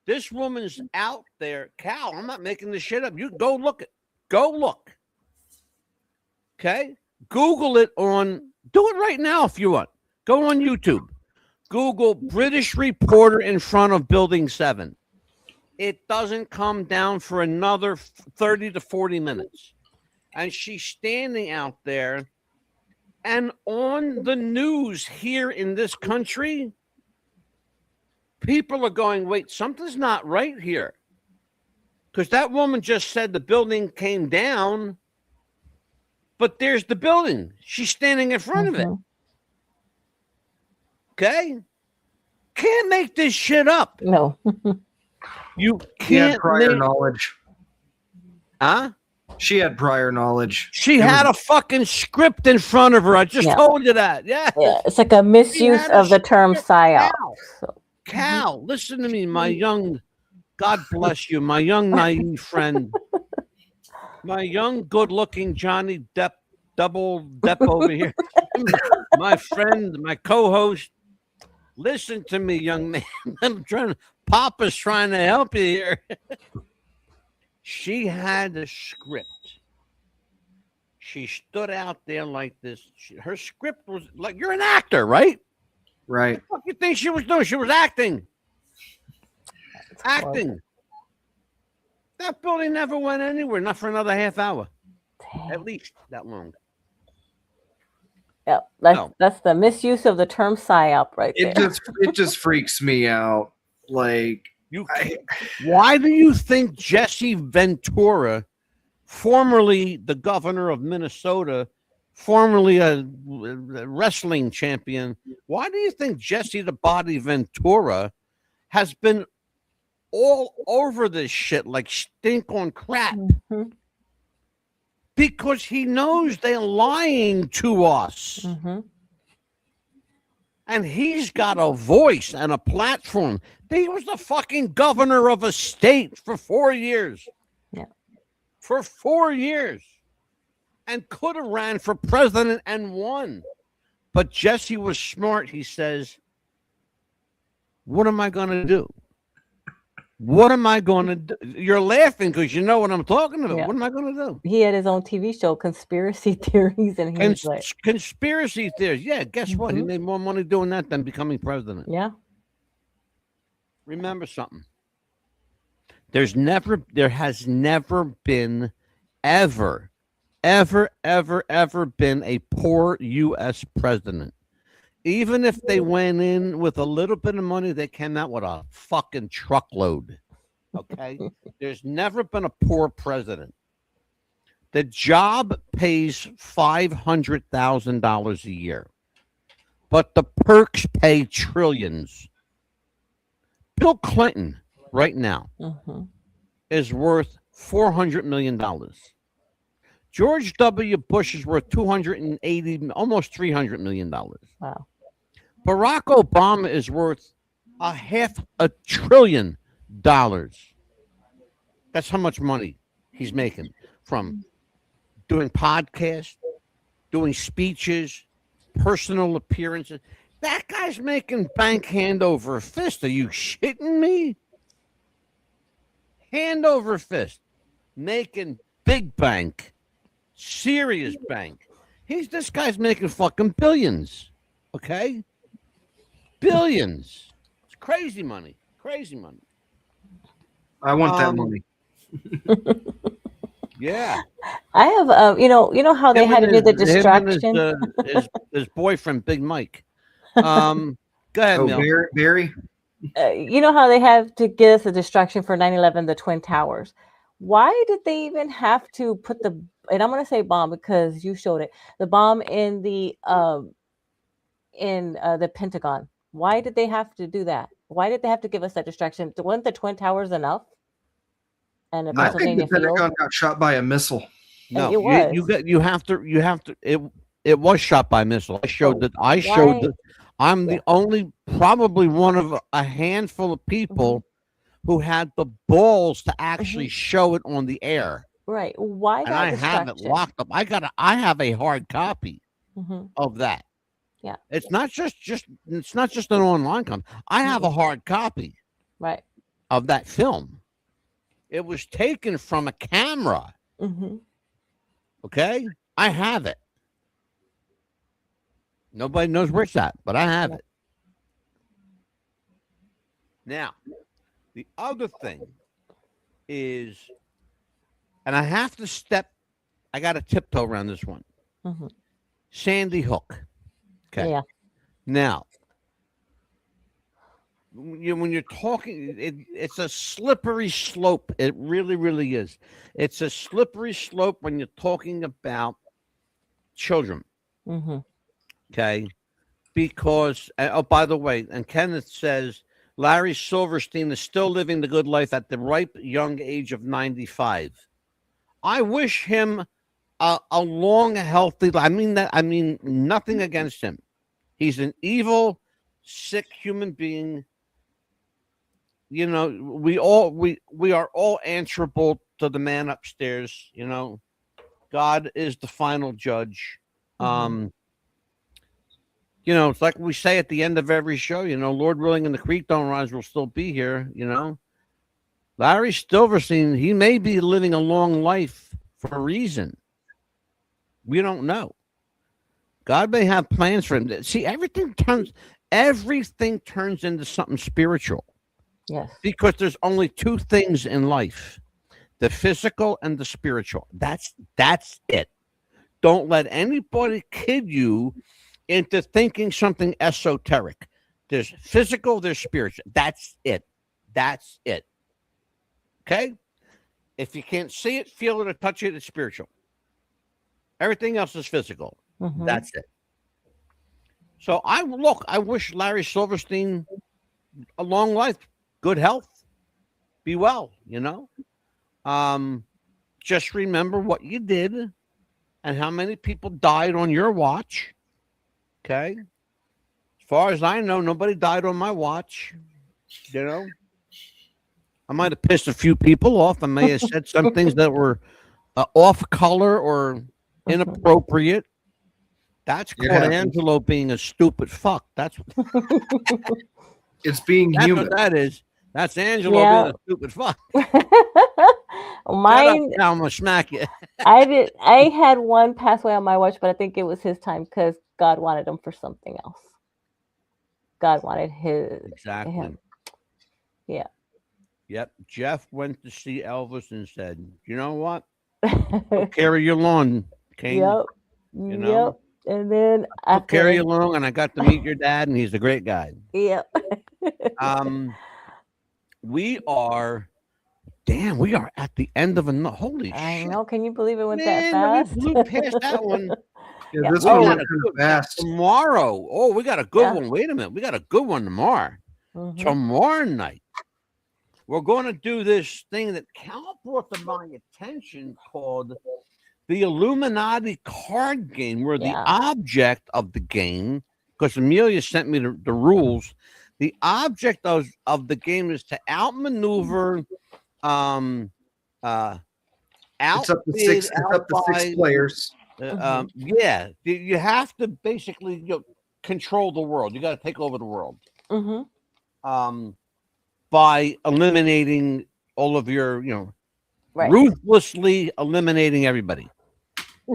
This woman's out there. Cal, I'm not making this shit up. You go look it. Go look. Okay? Google it on, do it right now if you want. Go on YouTube. Google British reporter in front of Building 7. It doesn't come down for another 30 to 40 minutes. And she's standing out there. And on the news here in this country, people are going, wait, something's not right here. Because that woman just said the building came down, but there's the building. She's standing in front of it. Okay? Can't make this shit up. No. You can't. Prior knowledge. Huh? She had prior knowledge. She had a fucking script in front of her. I just told you that. Yeah. It's like a misuse of the term Psy-Ops. Cal, listen to me, my young, God bless you, my young naive friend, my young, good-looking Johnny Depp, double Depp over here, my friend, my co-host. Listen to me, young man. Papa's trying to help you here. She had a script. She stood out there like this. Her script was like, you're an actor, right? Right. What the fuck you think she was doing? She was acting. Acting. That building never went anywhere, not for another half hour. Damn. At least that long. Yeah, that's the misuse of the term psyop right there. It just freaks me out. Like, why do you think Jesse Ventura, formerly the governor of Minnesota, formerly a wrestling champion, why do you think Jesse the Body Ventura has been all over this shit like stink on crap? Mm-hmm. Because he knows they're lying to us. Mm-hmm. And he's got a voice and a platform. He was the fucking governor of a state for 4 years. Yeah. For 4 years. And could have ran for president and won. But Jesse was smart. He says, what am I going to do? What am I going to do? You're laughing because you know what I'm talking about. Yeah. What am I going to do? He had his own TV show, Conspiracy Theories. And he was like, Conspiracy Theories. Yeah, guess what? He made more money doing that than becoming president. Yeah. Remember something. There has never been ever been a poor U.S. president. Even if they went in with a little bit of money, they came out with a fucking truckload. Okay? There's never been a poor president. The job pays $500,000 a year, but the perks pay trillions. Bill Clinton right now is worth $400 million. George W. Bush is worth $280, almost $300 million. Wow. Barack Obama is worth $500 billion. That's how much money he's making from doing podcasts, doing speeches, personal appearances. That guy's making bank hand over fist. Are you shitting me? Hand over fist. Making big bank. Serious bank. This guy's making fucking billions. Okay? Billions. It's crazy money. Crazy money. I want that money. Yeah. I have you know how they had to do the distraction. His boyfriend, Big Mike. Go ahead, Mel. Barry. You know how they have to get us a distraction for 9/11, the Twin Towers. Why did they even have to put and I'm going to say bomb because you showed it, the bomb in the Pentagon? Why did they have to do that? Why did they have to give us that distraction? Weren't the Twin Towers enough? And I think the Pentagon got shot by a missile. No, you have to. It was shot by a missile. I showed that. I'm the only, probably one of a handful of people who had the balls to actually show it on the air. Right. Why? And I have it locked up. I have a hard copy of that. Yeah. It's not just it's not just an online copy. I have a hard copy. Right. Of that film. It was taken from a camera. Okay? I have it. Nobody knows where it's at, but I have it. Now, the other thing is, and I have to I got to tiptoe around this one. Sandy Hook. Okay. Yeah. Now, when you're talking, it's a slippery slope. It really, really is. It's a slippery slope when you're talking about children. Okay. Because, oh, by the way, and Kenneth says, Larry Silverstein is still living the good life at the ripe young age of 95. I wish him a long, healthy. I mean nothing against him. He's an evil, sick human being. You know, we are all answerable to the man upstairs. You know, God is the final judge. You know, it's like we say at the end of every show. You know, Lord willing, and the creek don't rise, we'll still be here. You know, Larry Silverstein, he may be living a long life for a reason. We don't know. God may have plans for him. See, everything turns into something spiritual. Yes. Because there's only two things in life: the physical and the spiritual. That's it. Don't let anybody kid you into thinking something esoteric. There's physical, there's spiritual. That's it. That's it. Okay? If you can't see it, feel it, or touch it, it's spiritual. Everything else is physical. That's it. So I wish Larry Silverstein a long life, good health, be well, you know. Just remember what you did and how many people died on your watch. Okay. As far as I know, nobody died on my watch. You know, I might have pissed a few people off. I may have said some things that were off color or inappropriate. That's called Angelo being a stupid fuck. That's it's being human. What that is. That's Angelo being a stupid fuck. Mine. I'm gonna smack you. I had one pass away on my watch, but I think it was his time because God wanted him for something else. God wanted him. Yeah. Yep. Jeff went to see Elvis and said, "You know what? Carry your lawn, King." Yep. You know. Yep. And then I'll carry you along, and I got to meet your dad, and he's a great guy. Yep. We are at the end of a holy shit. I know. Can you believe it went that fast? We blew past that one. Yeah, this one went fast. Tomorrow. Oh, we got a good one. Wait a minute. We got a good one tomorrow. Tomorrow night, we're going to do this thing that Cal brought to my attention called the Illuminati card game, where the object of the game, because Amelia sent me the rules, the object of the game is to outmaneuver, it's up to six players. You have to basically control the world. You got to take over the world. By eliminating all of your, ruthlessly eliminating everybody.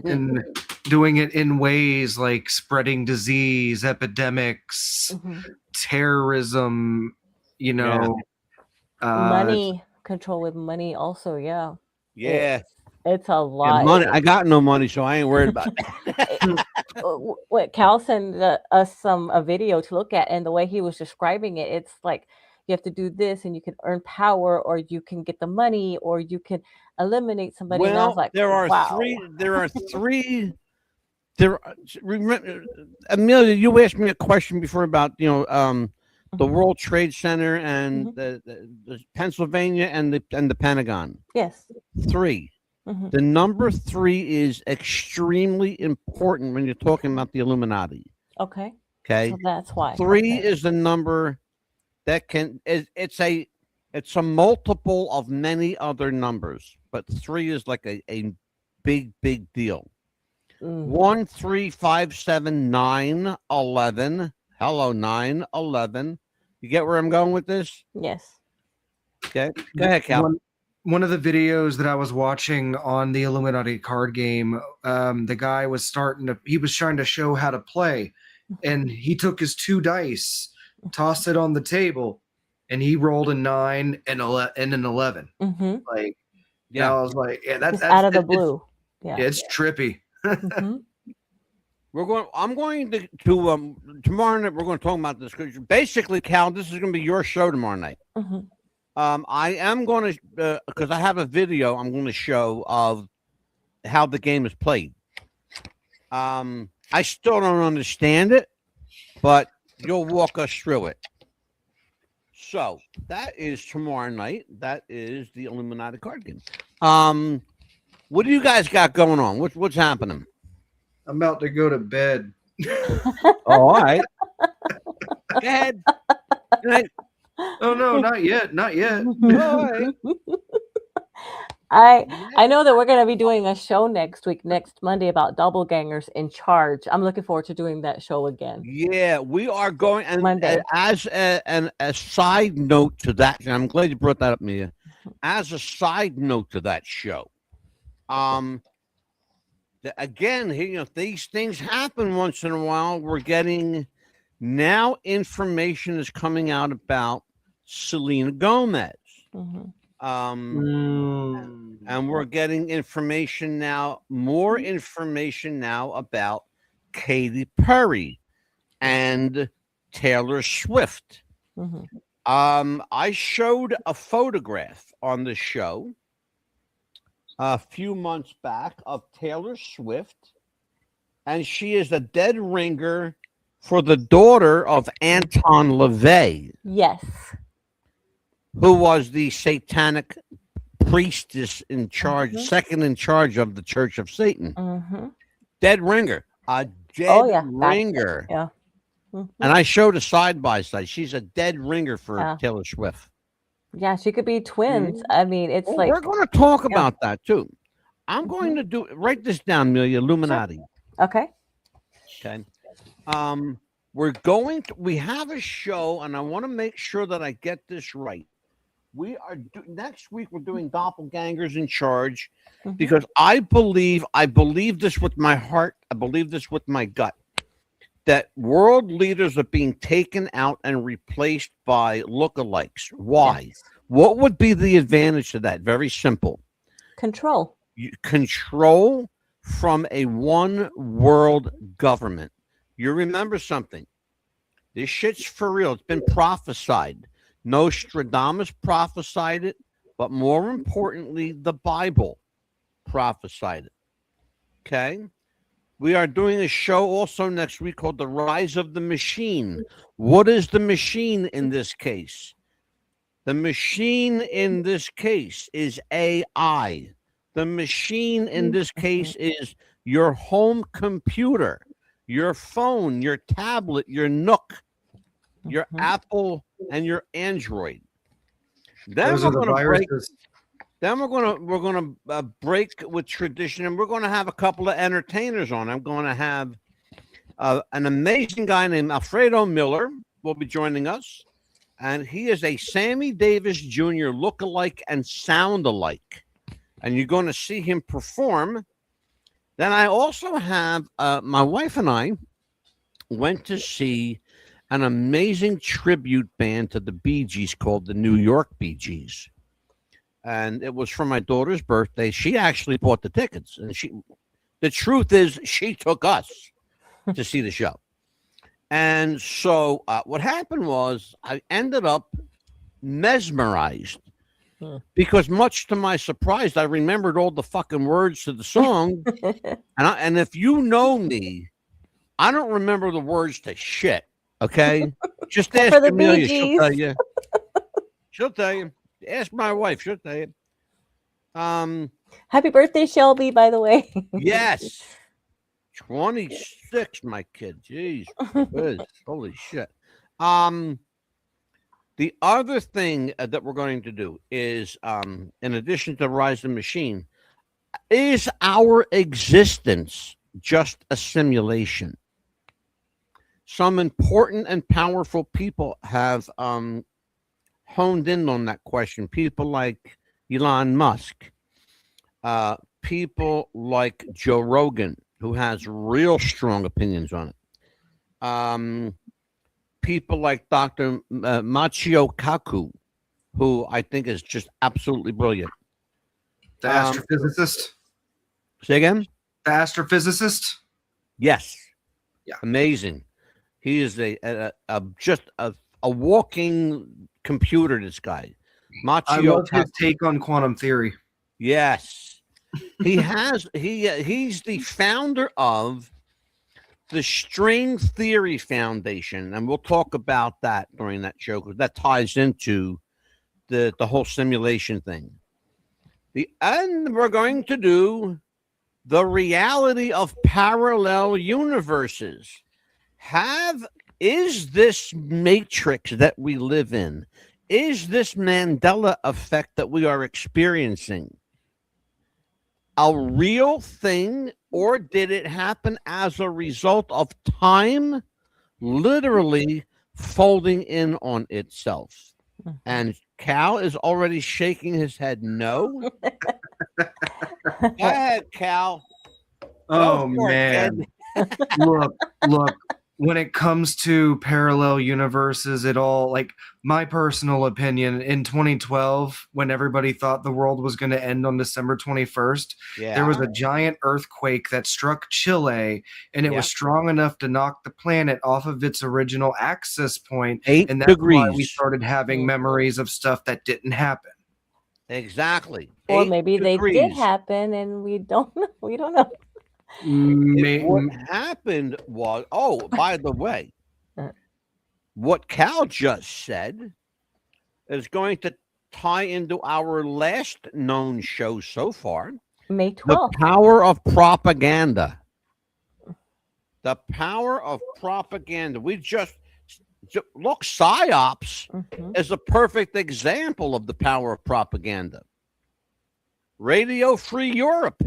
And doing it in ways like spreading disease, epidemics, terrorism, money control with money also. Yeah. It's a lot. Money. I got no money, so I ain't worried about it. What Cal sent us a video to look at, and the way he was describing it, it's like you have to do this, and you can earn power, or you can get the money, or you can eliminate somebody. Well, and I was like, there are three. Remember, Amelia, you asked me a question before about the World Trade Center and the Pennsylvania and the Pentagon. Yes. 3. The number 3 is extremely important when you're talking about the Illuminati. Okay. So that's why 3 is the number that it's a multiple of many other numbers, but 3 is like a big deal. 1, 3, 5, 7, 9, 11. Hello, 9, 11. You get where I'm going with this? Yes. Okay. Go ahead, Cal. One of the videos that I was watching on the Illuminati card game, the guy was he was trying to show how to play, and he took his 2 dice, tossed it on the table, and he rolled a 9 and an 11. Like, I was like, that's out of the blue. It's trippy. I'm going to tomorrow night. We're going to talk about this because basically, Cal, this is going to be your show tomorrow night. I am going to because I have a video I'm going to show of how the game is played. I still don't understand it, but you'll walk us through it. So that is tomorrow night. That is the Illuminati card game. What do you guys got going on? What's happening? I'm about to go to bed. All right. Go ahead. Oh no, not yet. Not yet. All right. I know that we're going to be doing a show next Monday, about doppelgangers in charge. I'm looking forward to doing that show again. Yeah, we are going. And Monday. as a side note to that, and I'm glad you brought that up, Mia. As a side note to that show, again, these things happen once in a while. We're getting now information is coming out about Selena Gomez. Mm-hmm. And we're getting information now, more information now about Katy Perry and Taylor Swift. Mm-hmm. I showed a photograph on the show a few months back of Taylor Swift, and she is a dead ringer for the daughter of Anton LaVey. Yes. Who was the satanic priestess in charge, second in charge of the Church of Satan. Mm-hmm. Dead ringer. A dead ringer. Yeah. Mm-hmm. And I showed a side by side. She's a dead ringer for Taylor Swift. Yeah, she could be twins. I mean, it's like we're going to talk about that too. I'm going to write this down, Amelia. Illuminati. Sure. Okay. We have a show, and I want to make sure that I get this right. We are next week. We're doing doppelgangers in charge, because I believe this with my heart. I believe this with my gut, that world leaders are being taken out and replaced by lookalikes. Why? Yes. What would be the advantage to that? Very simple. Control. Control from a one world government. You remember something. This shit's for real. It's been prophesied. Nostradamus prophesied it, but more importantly, the Bible prophesied it. Okay? We are doing a show also next week called The Rise of the Machine. What is the machine in this case? The machine in this case is AI. The machine in this case is your home computer, your phone, your tablet, your Nook, your Apple, and your Android. Then those are the viruses. We're gonna break with tradition, and we're gonna have a couple of entertainers on. I'm going to have an amazing guy named Alfredo Miller will be joining us, and he is a Sammy Davis Jr. look-alike and sound-alike, and you're going to see him perform. Then I also have my wife and I went to see an amazing tribute band to the Bee Gees called the New York Bee Gees. And it was for my daughter's birthday. She actually bought the tickets. And the truth is, she took us to see the show. And so what happened was I ended up mesmerized because, much to my surprise, I remembered all the fucking words to the song. And if you know me, I don't remember the words to shit. Okay, just ask Amelia. She'll tell you. She'll tell you. Ask my wife. She'll tell you. Happy birthday, Shelby, by the way. Yes. 26, my kid. Jeez. Holy shit. The other thing that we're going to do is, in addition to Rise of the Machine, is our existence just a simulation? Some important and powerful people have honed in on that question. People like Elon Musk, people like Joe Rogan, who has real strong opinions on it. People like Dr. Machio Kaku, who I think is just absolutely brilliant. The astrophysicist? Say again? The astrophysicist? Yes. Yeah. Amazing. He is just a walking computer, this guy. Machio I love his take on quantum theory. Yes. He's the founder of the String Theory Foundation, and we'll talk about that during that show because that ties into the whole simulation thing. And we're going to do the reality of parallel universes. Is this matrix that we live in, is this Mandela effect that we are experiencing a real thing, or did it happen as a result of time literally folding in on itself? And Cal is already shaking his head no. Go ahead, Cal. Oh, man. Look. When it comes to parallel universes, it all, like, my personal opinion, in 2012, when everybody thought the world was going to end on December 21st, there was a giant earthquake that struck Chile, and it was strong enough to knock the planet off of its original axis point. 8 and that's degrees. why we started having memories of stuff that didn't happen. Exactly. Or maybe they did happen, and we don't know. We don't know. What happened was, by the way, what Cal just said is going to tie into our last known show so far, May 12th. The Power of Propaganda. The Power of Propaganda. We just look, Psy-Ops is a perfect example of the power of propaganda. Radio Free Europe.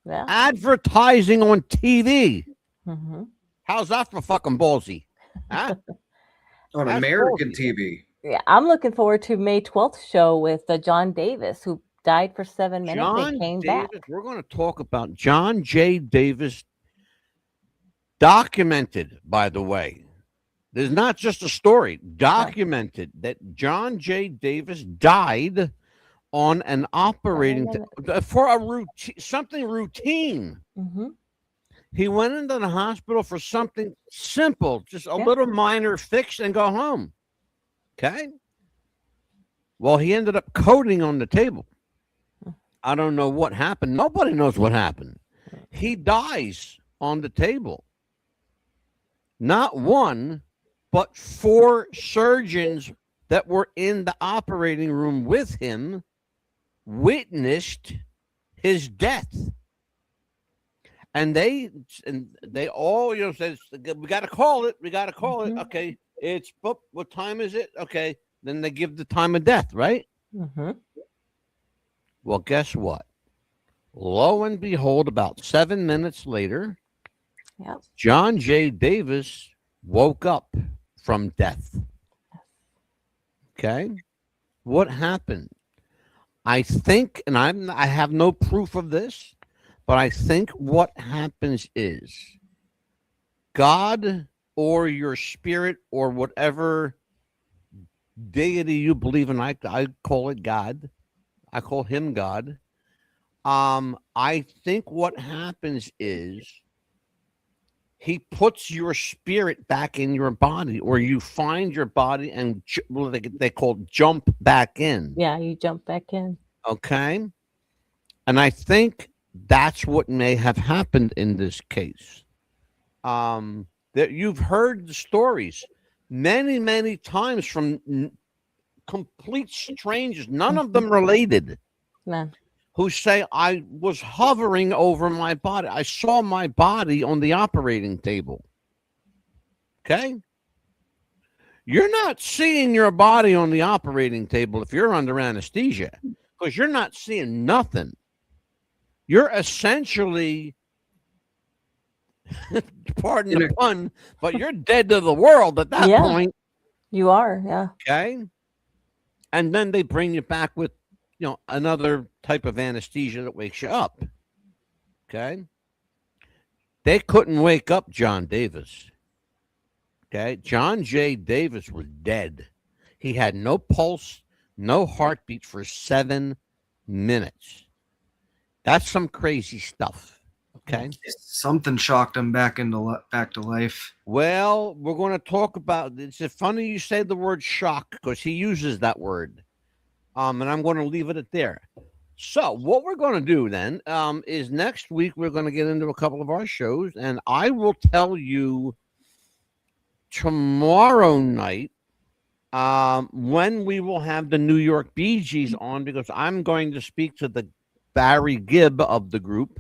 Yeah. Advertising on TV. How's that for fucking ballsy? Huh? On American TV. Yeah, I'm looking forward to May 12th show with John Davis, who died for 7 minutes. John came Davis, back. We're going to talk about John J. Davis, documented, by the way. There's not just a story, documented that John J. Davis died on an operating for a routine, something routine. He went into the hospital for something simple, just a little minor fix, and go home. Okay. Well, he ended up coding on the table. I don't know what happened. Nobody knows what happened. He dies on the table. Not one, but 4 surgeons that were in the operating room with him witnessed his death. And they all, said, we got to call it. We got to call it. Okay. It's, what time is it? Okay. Then they give the time of death, right? Well, guess what? Lo and behold, about 7 minutes later, John J. Davis woke up from death. Okay. What happened? I think, and I have no proof of this, but I think what happens is God or your spirit or whatever deity you believe in, I call it God. I call him God. I think what happens is he puts your spirit back in your body, or you find your body and they call jump back in. Yeah, you jump back in. Okay. And I think that's what may have happened in this case. That you've heard the stories many, many times from complete strangers, none of them related. None. Who say, I was hovering over my body. I saw my body on the operating table. Okay? You're not seeing your body on the operating table if you're under anesthesia, because you're not seeing nothing. You're essentially, pardon the pun, but you're dead to the world at that point. You are, yeah. Okay? And then they bring you back with, another type of anesthesia that wakes you up. Okay. They couldn't wake up John Davis. Okay. John J. Davis was dead. He had no pulse, no heartbeat for 7 minutes. That's some crazy stuff. Okay. Something shocked him back to life. Well, we're going to talk about, it's funny you say the word shock, because he uses that word. And I'm going to leave it at there. So what we're going to do then is next week we're going to get into a couple of our shows, and I will tell you tomorrow night when we will have the New York Bee Gees on, because I'm going to speak to the Barry Gibb of the group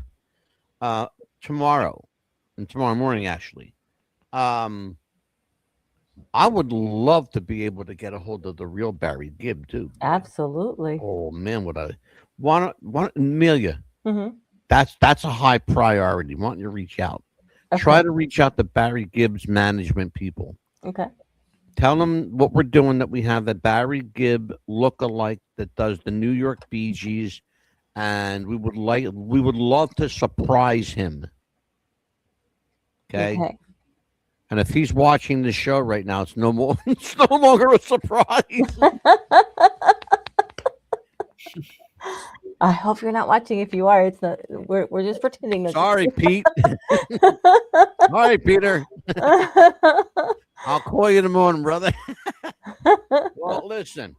tomorrow morning, actually. I would love to be able to get a hold of the real Barry Gibb too. Absolutely. Oh man, would I want Amelia? Mm-hmm. That's a high priority. Why don't you reach out? Okay. Try to reach out to Barry Gibb's management people. Okay. Tell them what we're doing. That we have a Barry Gibb lookalike that does the New York Bee Gees, and we would love to surprise him. Okay. And if he's watching the show right now, it's no longer a surprise. I hope you're not watching. If you are, it's not. We're just pretending. That Sorry, Pete. Sorry, Peter. I'll call you in the morning, brother. Well, listen,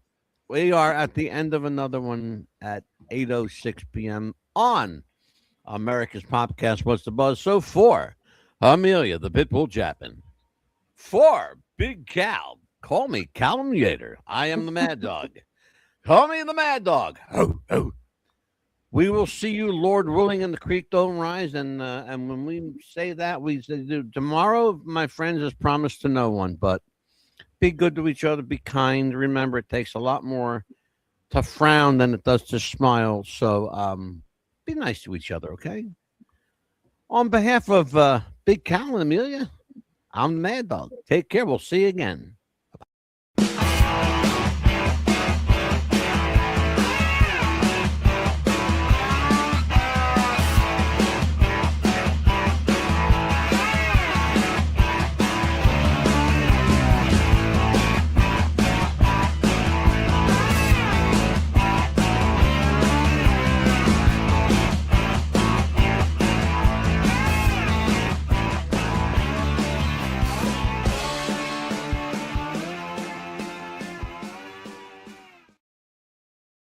we are at the end of another one at 8:06 p.m. on America's Popcast. What's the Buzz? So for Amelia, the Pitbull Jappin. For Big Cal, call me Calumniator. I am the Mad Dog. Call me the Mad Dog. Oh, oh. We will see you, Lord willing, and the creek don't rise. And when we say that, we say, tomorrow, my friends, is promised to no one. But be good to each other. Be kind. Remember, it takes a lot more to frown than it does to smile. So be nice to each other, okay? On behalf of Big Cal and Amelia, I'm the Mad Dog. Take care. We'll see you again.